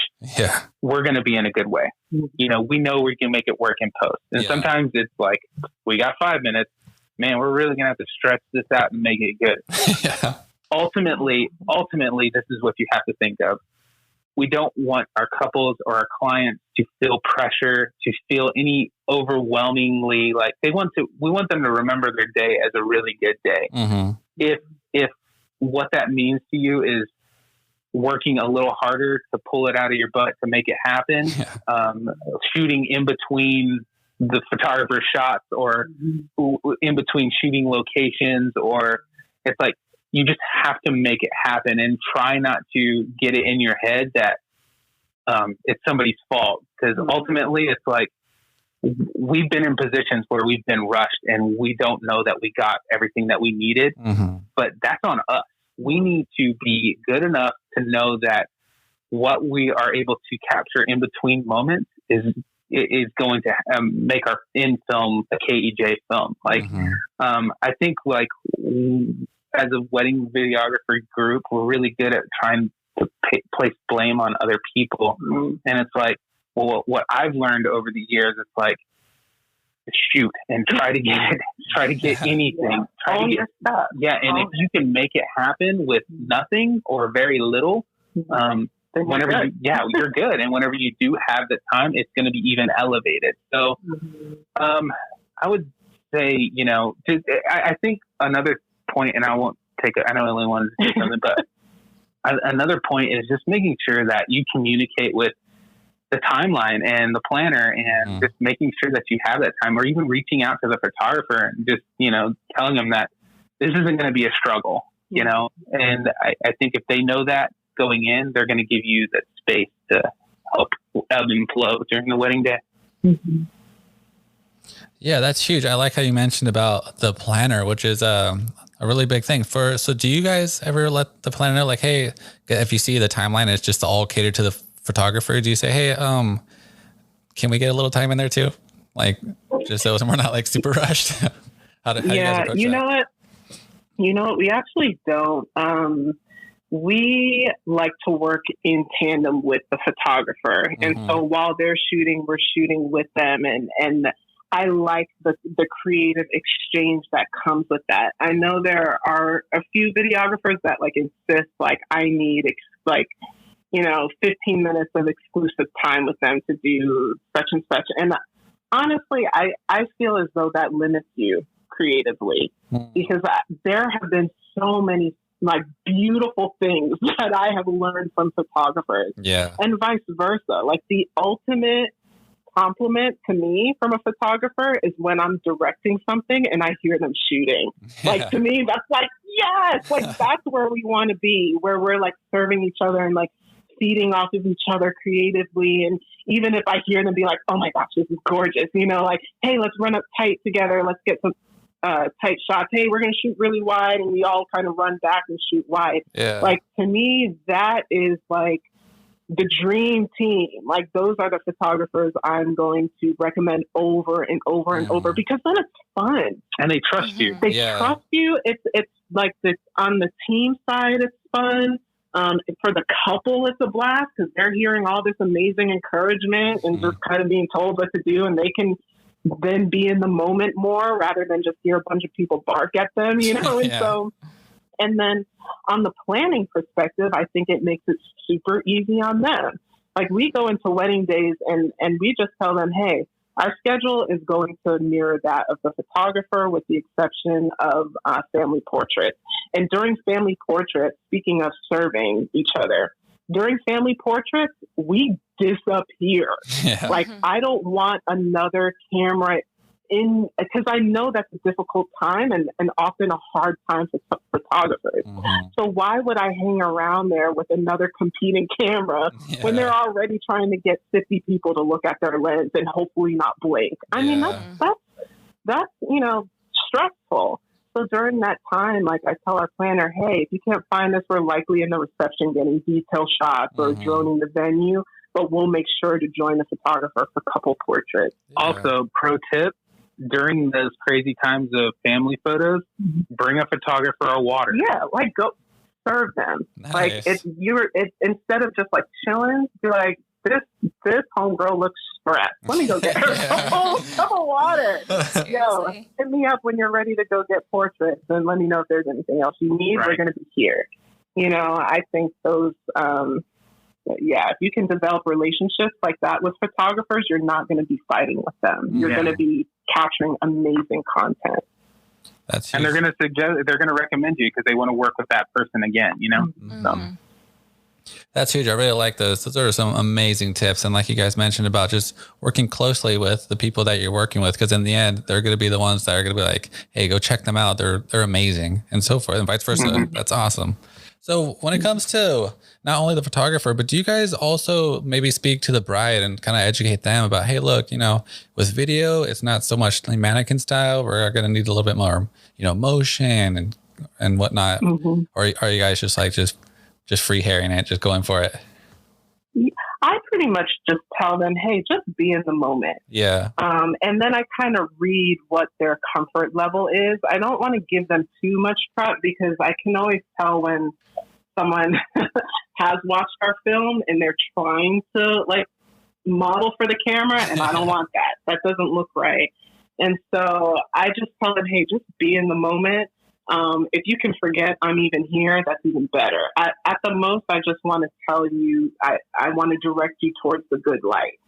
we're going to be in a good way. We know we can make it work in post. And sometimes it's like, we got 5 minutes, man, we're really going to have to stretch this out and make it good. Ultimately, this is what you have to think of. We don't want our couples or our clients to feel pressure, to feel any overwhelmingly we want them to remember their day as a really good day. If what that means to you is working a little harder to pull it out of your butt to make it happen, shooting in between the photographer shots, or in between shooting locations, or it's like, you just have to make it happen and try not to get it in your head that it's somebody's fault. Because ultimately it's like, we've been in positions where we've been rushed and we don't know that we got everything that we needed, but that's on us. We need to be good enough to know that what we are able to capture in between moments is going to make our in film a KEJ film. I think as a wedding videographer group, we're really good at trying to place blame on other people. And it's like, well, what I've learned over the years, it's like, shoot and try to get anything. Try to get stuff. Yeah. And if you can make it happen with nothing or very little, whenever you're good. And whenever you do have the time, it's going to be even elevated. So, I would say, you know, I think another point, and I won't take it, I know Elaine wanted to say something, but another point is just making sure that you communicate with the timeline and the planner, and just making sure that you have that time, or even reaching out to the photographer and just, you know, telling them that this isn't going to be a struggle, you know. And I think if they know that going in, they're going to give you that space to help ebb and flow during the wedding day. Yeah, that's huge. I like how you mentioned about the planner, which is a really big thing. So do you guys ever let the planner know, like, hey, if you see the timeline, it's just all catered to the photographer, do you say, hey, can we get a little time in there too? Like, just so we're not like super rushed. how do you guys approach that? You know what? We actually don't. We like to work in tandem with the photographer. And so while they're shooting, we're shooting with them. And I like the creative exchange that comes with that. I know there are a few videographers that like insist, like, I need like, you know, 15 minutes of exclusive time with them to do such and such. And honestly, I feel as though that limits you creatively, because there have been so many like beautiful things that I have learned from photographers, and vice versa. Like, the ultimate compliment to me from a photographer is when I'm directing something and I hear them shooting. Like, to me, that's like, yes, like that's where we want to be, where we're like serving each other and like feeding off of each other creatively. And even if I hear them be like, oh my gosh, this is gorgeous, you know, like, hey, let's run up tight together, let's get some tight shots, hey, we're gonna shoot really wide, and we all kind of run back and shoot wide. Like, to me, that is like the dream team. Like, those are the photographers I'm going to recommend over and over and over, because then it's fun and they trust you. They trust you. It's like on the team side, it's fun. For the couple, it's a blast, because they're hearing all this amazing encouragement and just kind of being told what to do, and they can then be in the moment more rather than just hear a bunch of people bark at them, you know? And so, and then on the planning perspective, I think it makes it super easy on them. Like, we go into wedding days and we just tell them, hey, our schedule is going to mirror that of the photographer, with the exception of family portraits. And during family portraits, speaking of serving each other, during family portraits, we disappear. Like, I don't want another camera in, because I know that's a difficult time and often a hard time for photographers. So why would I hang around there with another competing camera when they're already trying to get 50 people to look at their lens and hopefully not blink? I mean, that's you know, stressful. So during that time, like, I tell our planner, hey, if you can't find us, we're likely in the reception getting detail shots or droning the venue, but we'll make sure to join the photographer for couple portraits. Also, pro tip, during those crazy times of family photos, bring a photographer or water. Yeah, like, go serve them. Nice. Like, it's instead of just like chilling, be like, this homegirl looks stressed. Let me go get her a whole cup of water. Yo, hit me up when you're ready to go get portraits, and let me know if there's anything else you need. We're going to be here. You know, I think those, if you can develop relationships like that with photographers, you're not going to be fighting with them. You're going to be capturing amazing content. That's huge. And they're going to suggest, they're going to recommend you because they want to work with that person again, you know? So. That's huge. I really like those. Those are some amazing tips. And like you guys mentioned about just working closely with the people that you're working with, because in the end, they're going to be the ones that are going to be like, hey, go check them out. They're amazing, and so forth, and vice versa. That's awesome. So when it comes to not only the photographer, but do you guys also maybe speak to the bride and kind of educate them about, hey, look, you know, with video, it's not so much like mannequin style. We're going to need a little bit more, you know, motion and whatnot. Or are you guys just free hairing it, just going for it? I I pretty much just tell them, hey, just be in the moment. Yeah. And then I kind of read what their comfort level is. I don't want to give them too much prep because I can always tell when someone has watched our film and they're trying to like model for the camera, and I don't want that. That doesn't look right. And so I just tell them, hey, just be in the moment. If you can forget I'm even here, that's even better. At the most, I just want to tell you, I want to direct you towards the good light,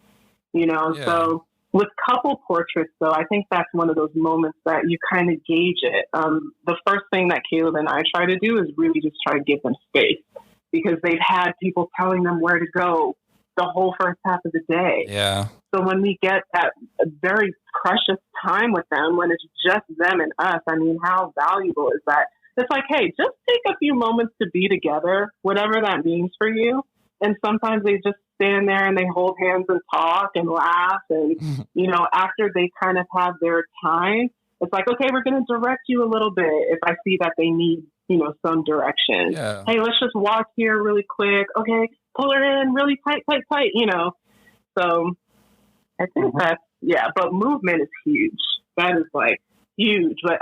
you know? Yeah. So with couple portraits, though, I think that's one of those moments that you kind of gauge it. The first thing that Kaleb and I try to do is really just try to give them space because they've had people telling them where to go the whole first half of the day. Yeah. So when we get that very precious time with them, when it's just them and us, I mean, how valuable is that? It's like, hey, just take a few moments to be together, whatever that means for you. And sometimes they just stand there and they hold hands and talk and laugh. And, you know, after they kind of have their time, it's like, okay, we're going to direct you a little bit if I see that they need, you know, some direction. Yeah. Hey, let's just walk here really quick. Okay, pull it in really tight, you know. So I think that's, yeah, but movement is huge. That is like huge. But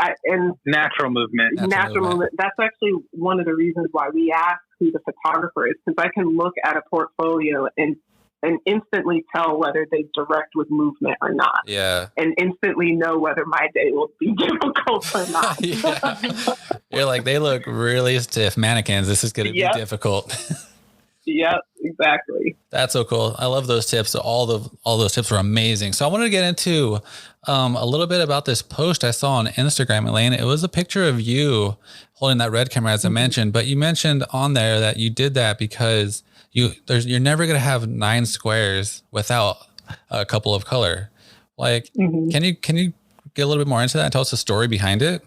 natural movement. Natural movement. That's actually one of the reasons why we ask who the photographer is, because I can look at a portfolio and instantly tell whether they direct with movement or not. Yeah. And instantly know whether my day will be difficult or not. Yeah. You're like, they look really stiff mannequins. This is going to be difficult. Yep, exactly. That's so cool. I love those tips. All those tips were amazing. So I wanted to get into a little bit about this post I saw on Instagram, Elaine. It was a picture of you holding that red camera, as I mentioned, but you mentioned on there that you did that because you're never going to have 9 squares without a couple of color. Like, can you get a little bit more into that and tell us the story behind it?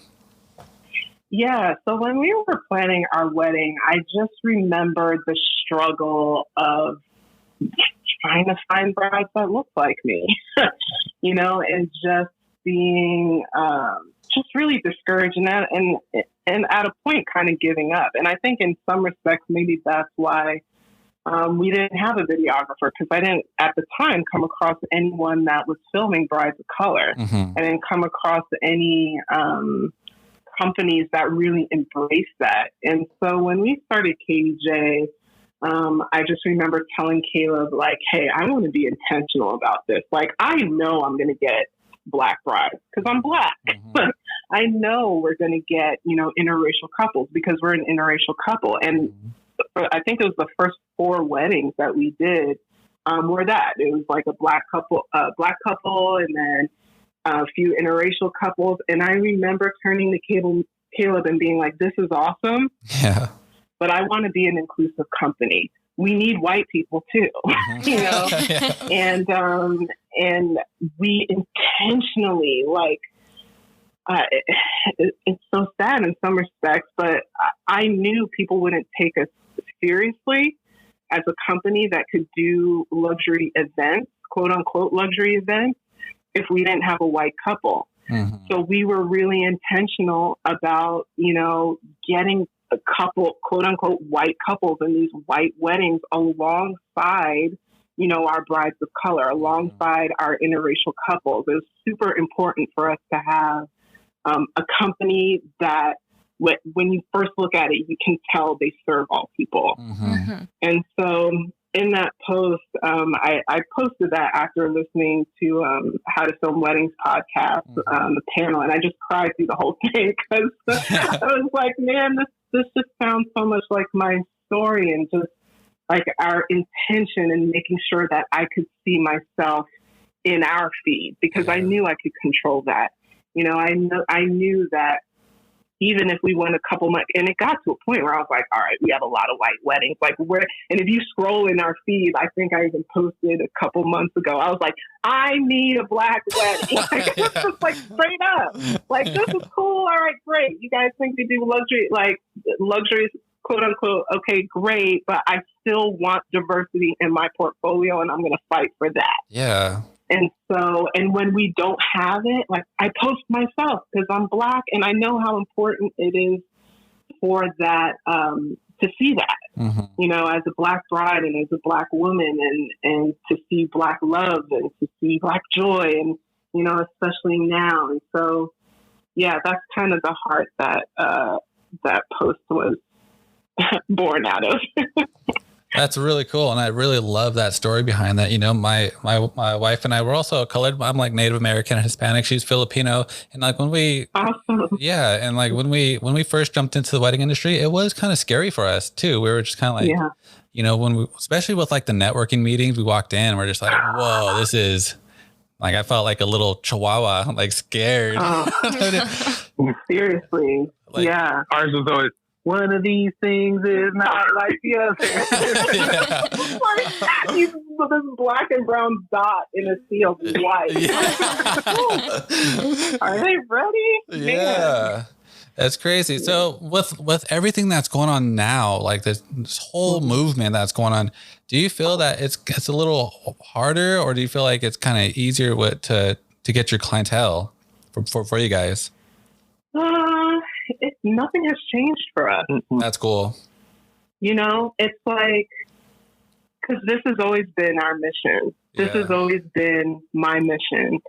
Yeah, so when we were planning our wedding, I just remembered the struggle of trying to find brides that look like me, you know, and just being just really discouraged and at a point kind of giving up. And I think in some respects, maybe that's why we didn't have a videographer, because I didn't at the time come across anyone that was filming brides of color. I didn't come across any companies that really embrace that. And so when we started KEJ, I just remember telling Kaleb, like, hey, I want to be intentional about this. Like, I know I'm going to get Black brides because I'm Black. I know we're going to get, you know, interracial couples because we're an interracial couple. And I think it was the first 4 weddings that we did were that. It was like a Black couple, and then a few interracial couples. And I remember turning to Kaleb and being like, this is awesome. Yeah. But I want to be an inclusive company. We need white people too, you know? And we intentionally, like, it's so sad in some respects, but I knew people wouldn't take us seriously as a company that could do luxury events, quote unquote luxury events, if we didn't have a white couple. So we were really intentional about, you know, getting a couple, quote unquote, white couples in these white weddings alongside, you know, our brides of color, alongside our interracial couples. It was super important for us to have a company that when you first look at it, you can tell they serve all people. And so in that post, I posted that after listening to How to Film Weddings podcast, the panel, and I just cried through the whole thing because I was like, man, this just sounds so much like my story, and just like our intention in making sure that I could see myself in our feed, because I knew I could control that. You know, I knew that even if we went a couple months, and it got to a point where I was like, all right, we have a lot of white weddings. Like, and if you scroll in our feed, I think I even posted a couple months ago, I was like, I need a Black wedding. Like, it's just like straight up. Like, this is cool. All right, great. You guys think they do luxury, quote unquote, okay, great. But I still want diversity in my portfolio, and I'm going to fight for that. Yeah. And so, and when we don't have it, like, I post myself because I'm Black and I know how important it is for that to see that, you know, as a Black bride and as a Black woman, and to see Black love and to see Black joy, and, you know, especially now. And so, yeah, that's kind of the heart that that post was born out of. That's really cool. And I really love that story behind that. You know, my wife and I were also colored. I'm like Native American and Hispanic. She's Filipino. And like when we, Awesome. yeah. And like when we first jumped into the wedding industry, it was kind of scary for us too. We were just kind of like, Yeah. you know, when we, especially with like the networking meetings, we walked in and we're just like, whoa, this is like, I felt like a little chihuahua, like scared. Seriously. Like, yeah. Ours was always, one of these things is not like the other. Like, he's with this black and brown dot in a sea of white. Are they ready? Yeah. Man. That's crazy. So with everything that's going on now, like this whole movement that's going on, do you feel that it's a little harder, or do you feel like it's kind of easier to get your clientele for you guys? Nothing has changed for us. That's cool. You know, it's like, because this has always been our mission. This has always been my mission,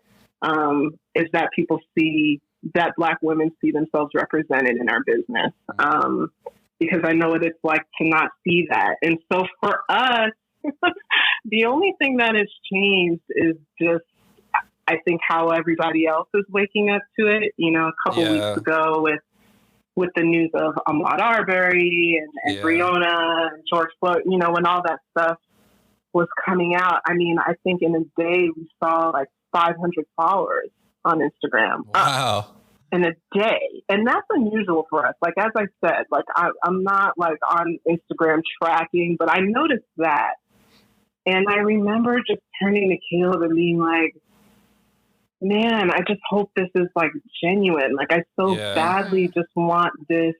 is that people see that Black women see themselves represented in our business. Because I know what it's like to not see that. And so for us, the only thing that has changed is just, I think, how everybody else is waking up to it. You know, a couple weeks ago with the news of Ahmaud Arbery and Breonna and George Floyd, you know, when all that stuff was coming out, I mean, I think in a day we saw like 500 followers on Instagram. Wow. In a day. And that's unusual for us. Like, as I said, like I'm not like on Instagram tracking, but I noticed that. And I remember just turning to Kaleb and being like, man, I just hope this is like genuine. Like, I so badly just want this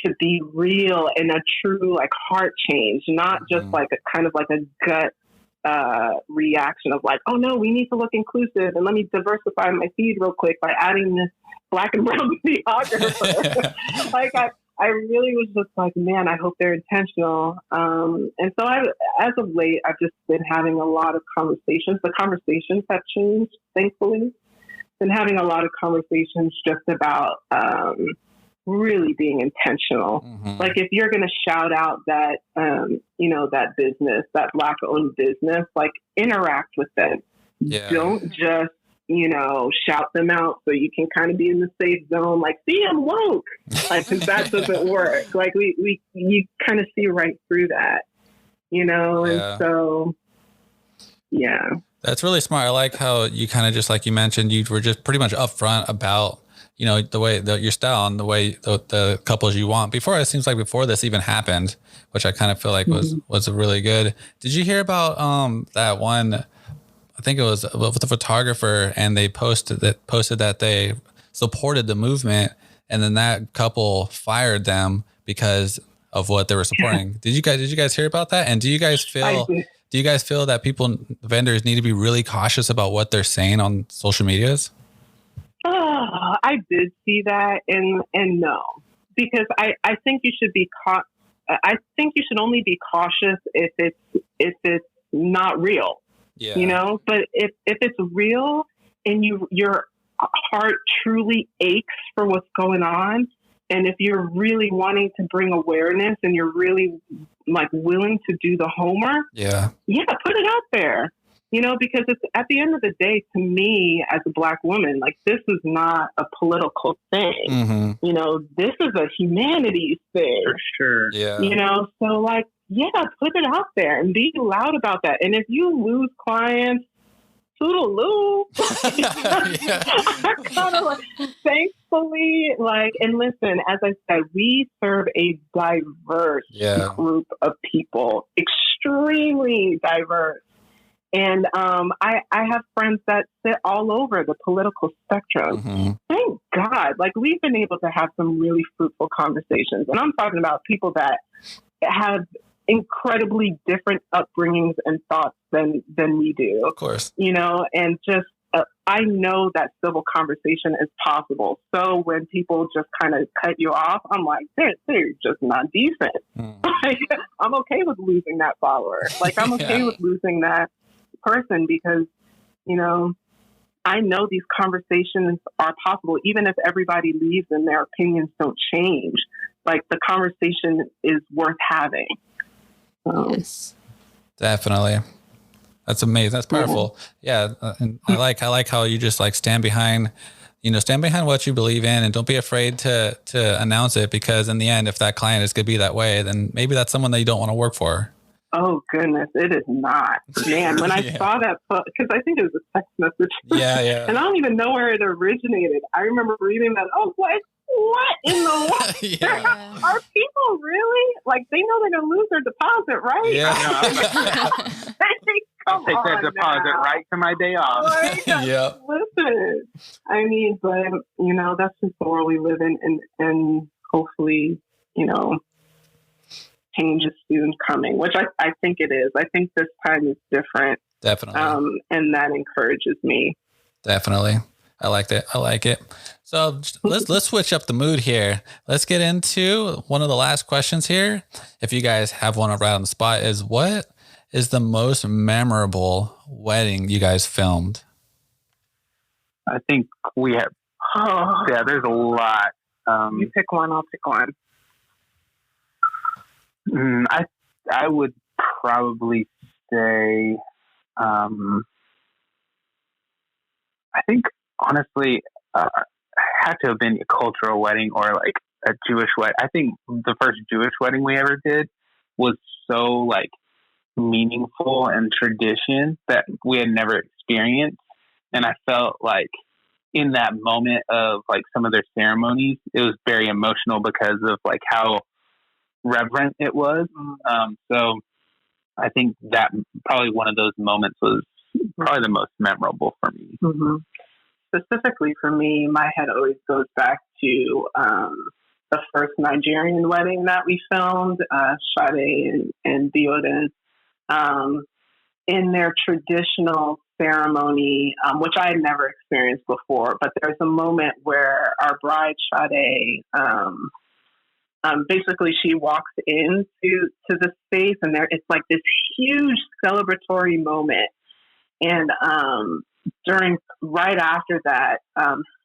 to be real and a true like heart change, not just like a kind of like a gut reaction of like, oh no, we need to look inclusive and let me diversify my feed real quick by adding this Black and brown videographer. Like I really was just like, man, I hope they're intentional. And so as of late, I've just been having a lot of conversations. The conversations have changed, thankfully. Been having a lot of conversations just about really being intentional. Like, if you're going to shout out that, you know, that business, that Black owned business, like, interact with them. Don't just, you know, shout them out so you can kind of be in the safe zone. Like, see, I'm woke. Like, 'cause that doesn't work. Like, you kind of see right through that, you know? And so, yeah. That's really smart. I like how you kind of, just like you mentioned, you were just pretty much upfront about, you know, the way your style and the way the couples you want. Before, it seems like before this even happened, which I kind of feel like was really good. Did you hear about that one? I think it was with the photographer, and they posted that they supported the movement, and then that couple fired them because of what they were supporting. Did you guys hear about that? And do you guys feel that vendors need to be really cautious about what they're saying on social medias? I did see that, and no, because I think you should be I think you should only be cautious if it's not real. Yeah. You know, but if it's real and your heart truly aches for what's going on, and if you're really wanting to bring awareness and you're really like willing to do the homework, put it out there. You know, because it's at the end of the day, to me as a Black woman, like, this is not a political thing. You know, this is a humanities thing. For sure. Yeah. You know, so like, put it out there and be loud about that. And if you lose clients, toodaloo. Kind of like, thankfully, like, and listen, as I said, we serve a diverse group of people, extremely diverse. And I have friends that sit all over the political spectrum. Thank God. Like, we've been able to have some really fruitful conversations. And I'm talking about people that have incredibly different upbringings and thoughts than we do. Of course. You know, and just I know that civil conversation is possible. So when people just kind of cut you off, I'm like, they're just not decent. Like, I'm okay with losing that follower. Like, I'm okay with losing that person because, you know, I know these conversations are possible, even if everybody leaves and their opinions don't change. Like, the conversation is worth having. Yes. Definitely. That's amazing. That's powerful. Yeah. And I like how you just like stand behind what you believe in and don't be afraid to announce it, because in the end, if that client is going to be that way, then maybe that's someone that you don't want to work for. Oh goodness, it is not. Man, when I saw that, because I think it was a text message. Yeah. And I don't even know where it originated. I remember reading that. I was like, what in the world? Are people really? Like, they know they're going to lose their deposit, right? Yeah. I'll take that deposit right to my day off. Yep. Listen, I mean, but, you know, that's just the world we live in. And hopefully, you know, change is soon coming, which I think it is. I think this time is different. Definitely. And that encourages me. Definitely. I like that. I like it. So let's switch up the mood here. Let's get into one of the last questions here. If you guys have one right on the spot, is what is the most memorable wedding you guys filmed? I think we have. Yeah, there's a lot. You pick one, I'll pick one. I would probably say, I think honestly, had to have been a cultural wedding or like a Jewish wedding. I think the first Jewish wedding we ever did was so like meaningful and tradition that we had never experienced. And I felt like in that moment of like some of their ceremonies, it was very emotional because of like how reverent it was. So I think that probably one of those moments was probably the most memorable for me. Mm-hmm. Specifically for me, my head always goes back to the first Nigerian wedding that we filmed, Sade and Diodun, in their traditional ceremony, which I had never experienced before. But there's a moment where our bride, Sade, basically she walks into the space, and it's like this huge celebratory moment. And right after that,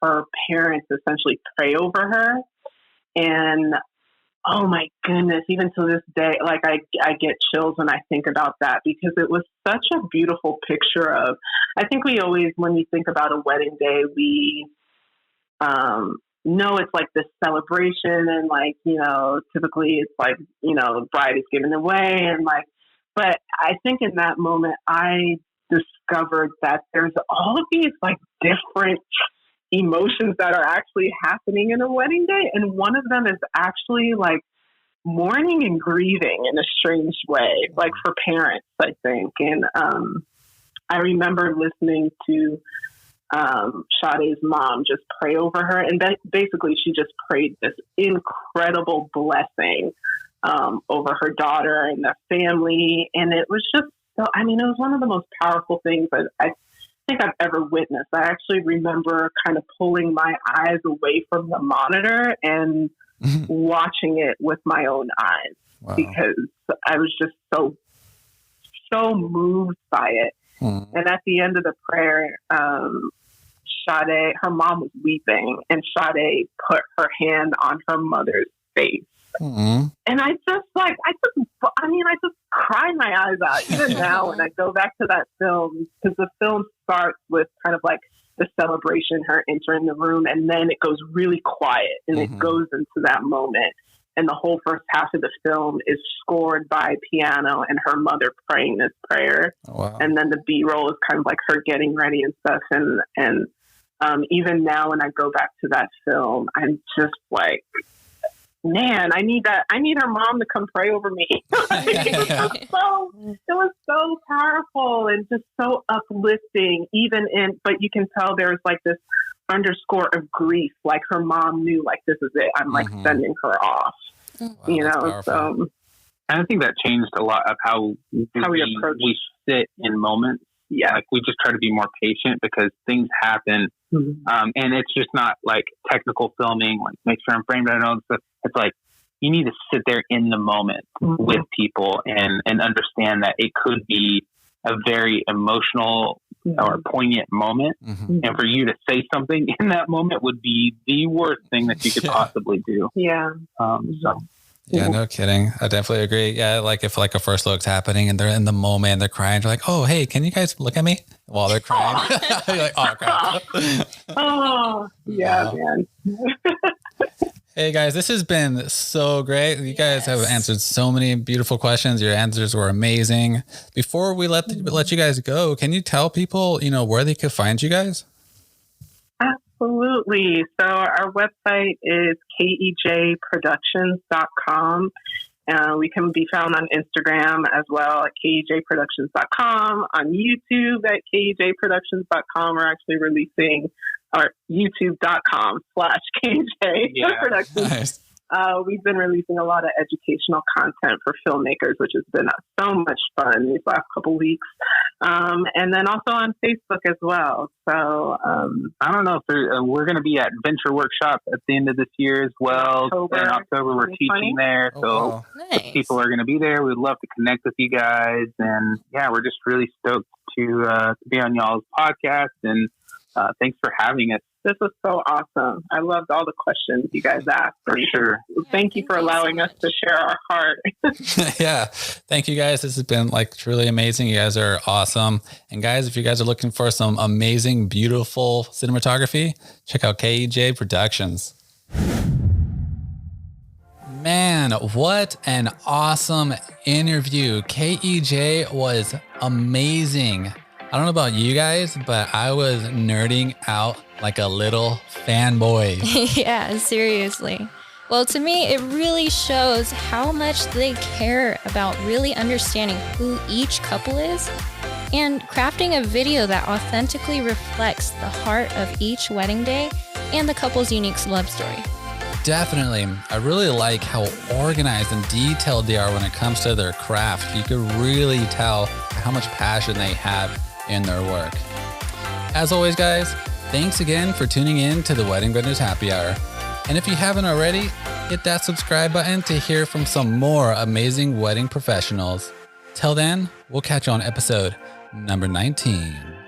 her parents essentially pray over her. And oh my goodness, even to this day, like I get chills when I think about that, because it was such a beautiful picture of, I think we always, when we think about a wedding day, we know it's like this celebration, and like, you know, typically it's like, you know, the bride is given away, and like, but I think in that moment I discovered that there's all of these like different emotions that are actually happening in a wedding day, and one of them is actually like mourning and grieving in a strange way, like for parents, I think. And I remember listening to Sade's mom just pray over her, and basically she just prayed this incredible blessing over her daughter and the family, and it was just so, I mean, it was one of the most powerful things I think I've ever witnessed. I actually remember kind of pulling my eyes away from the monitor and watching it with my own eyes. Wow. Because I was just so moved by it. And at the end of the prayer, Sade, her mom was weeping, and Sade put her hand on her mother's face. And I just cried my eyes out. Even now, when I go back to that film, because the film starts with kind of like the celebration, her entering the room, and then it goes really quiet, and it goes into that moment. And the whole first half of the film is scored by piano and her mother praying this prayer. Oh, wow. And then the B-roll is kind of like her getting ready and stuff. And even now, when I go back to that film, I'm just like, man, I need her mom to come pray over me. It was so powerful and just so uplifting, but you can tell there's like this underscore of grief, like her mom knew, like, this is it, I'm like sending her off. Wow, you know, so. And I think that changed a lot of how we sit in moments yeah, like we just try to be more patient because things happen. And it's just not like technical filming, like make sure I'm framed right and all this stuff. It's like, you need to sit there in the moment with people and understand that it could be a very emotional or poignant moment. And for you to say something in that moment would be the worst thing that you could possibly do. Yeah. Yeah, no kidding. I definitely agree. Yeah, like if like a first look's happening and they're in the moment, they're crying, they're like, oh, hey, can you guys look at me while they're crying? You're like, oh, crap. Oh, yeah, man. Hey guys, this has been so great. You guys have answered so many beautiful questions. Your answers were amazing. Before we let you guys go, can you tell people, where they could find you guys? Absolutely. So our website is kejproductions.com. We can be found on Instagram as well at kejproductions.com, on YouTube at kejproductions.com. We're actually releasing our youtube.com/KEJ Productions. Nice. We've been releasing a lot of educational content for filmmakers, which has been so much fun these last couple weeks. And then also on Facebook as well. So I don't know if we're going to be at Venture Workshop at the end of this year as well. In October, we're teaching there. So Nice. people are going to be there. We'd love to connect with you guys. And yeah, we're just really stoked to be on y'all's podcast. And thanks for having us. This was so awesome. I loved all the questions you guys asked. For sure. Thank you for allowing us to share our heart. Yeah. Thank you guys. This has been like truly amazing. You guys are awesome. And guys, if you guys are looking for some amazing, beautiful cinematography, check out KEJ Productions. Man, what an awesome interview. KEJ was amazing. I don't know about you guys, but I was nerding out like a little fanboy. Yeah, seriously. Well, to me, it really shows how much they care about really understanding who each couple is and crafting a video that authentically reflects the heart of each wedding day and the couple's unique love story. Definitely. I really like how organized and detailed they are when it comes to their craft. You could really tell how much passion they have in their work. As always, guys, thanks again for tuning in to the Wedding Vendors Happy Hour. And if you haven't already, hit that subscribe button to hear from some more amazing wedding professionals. Till then, we'll catch you on episode number 19.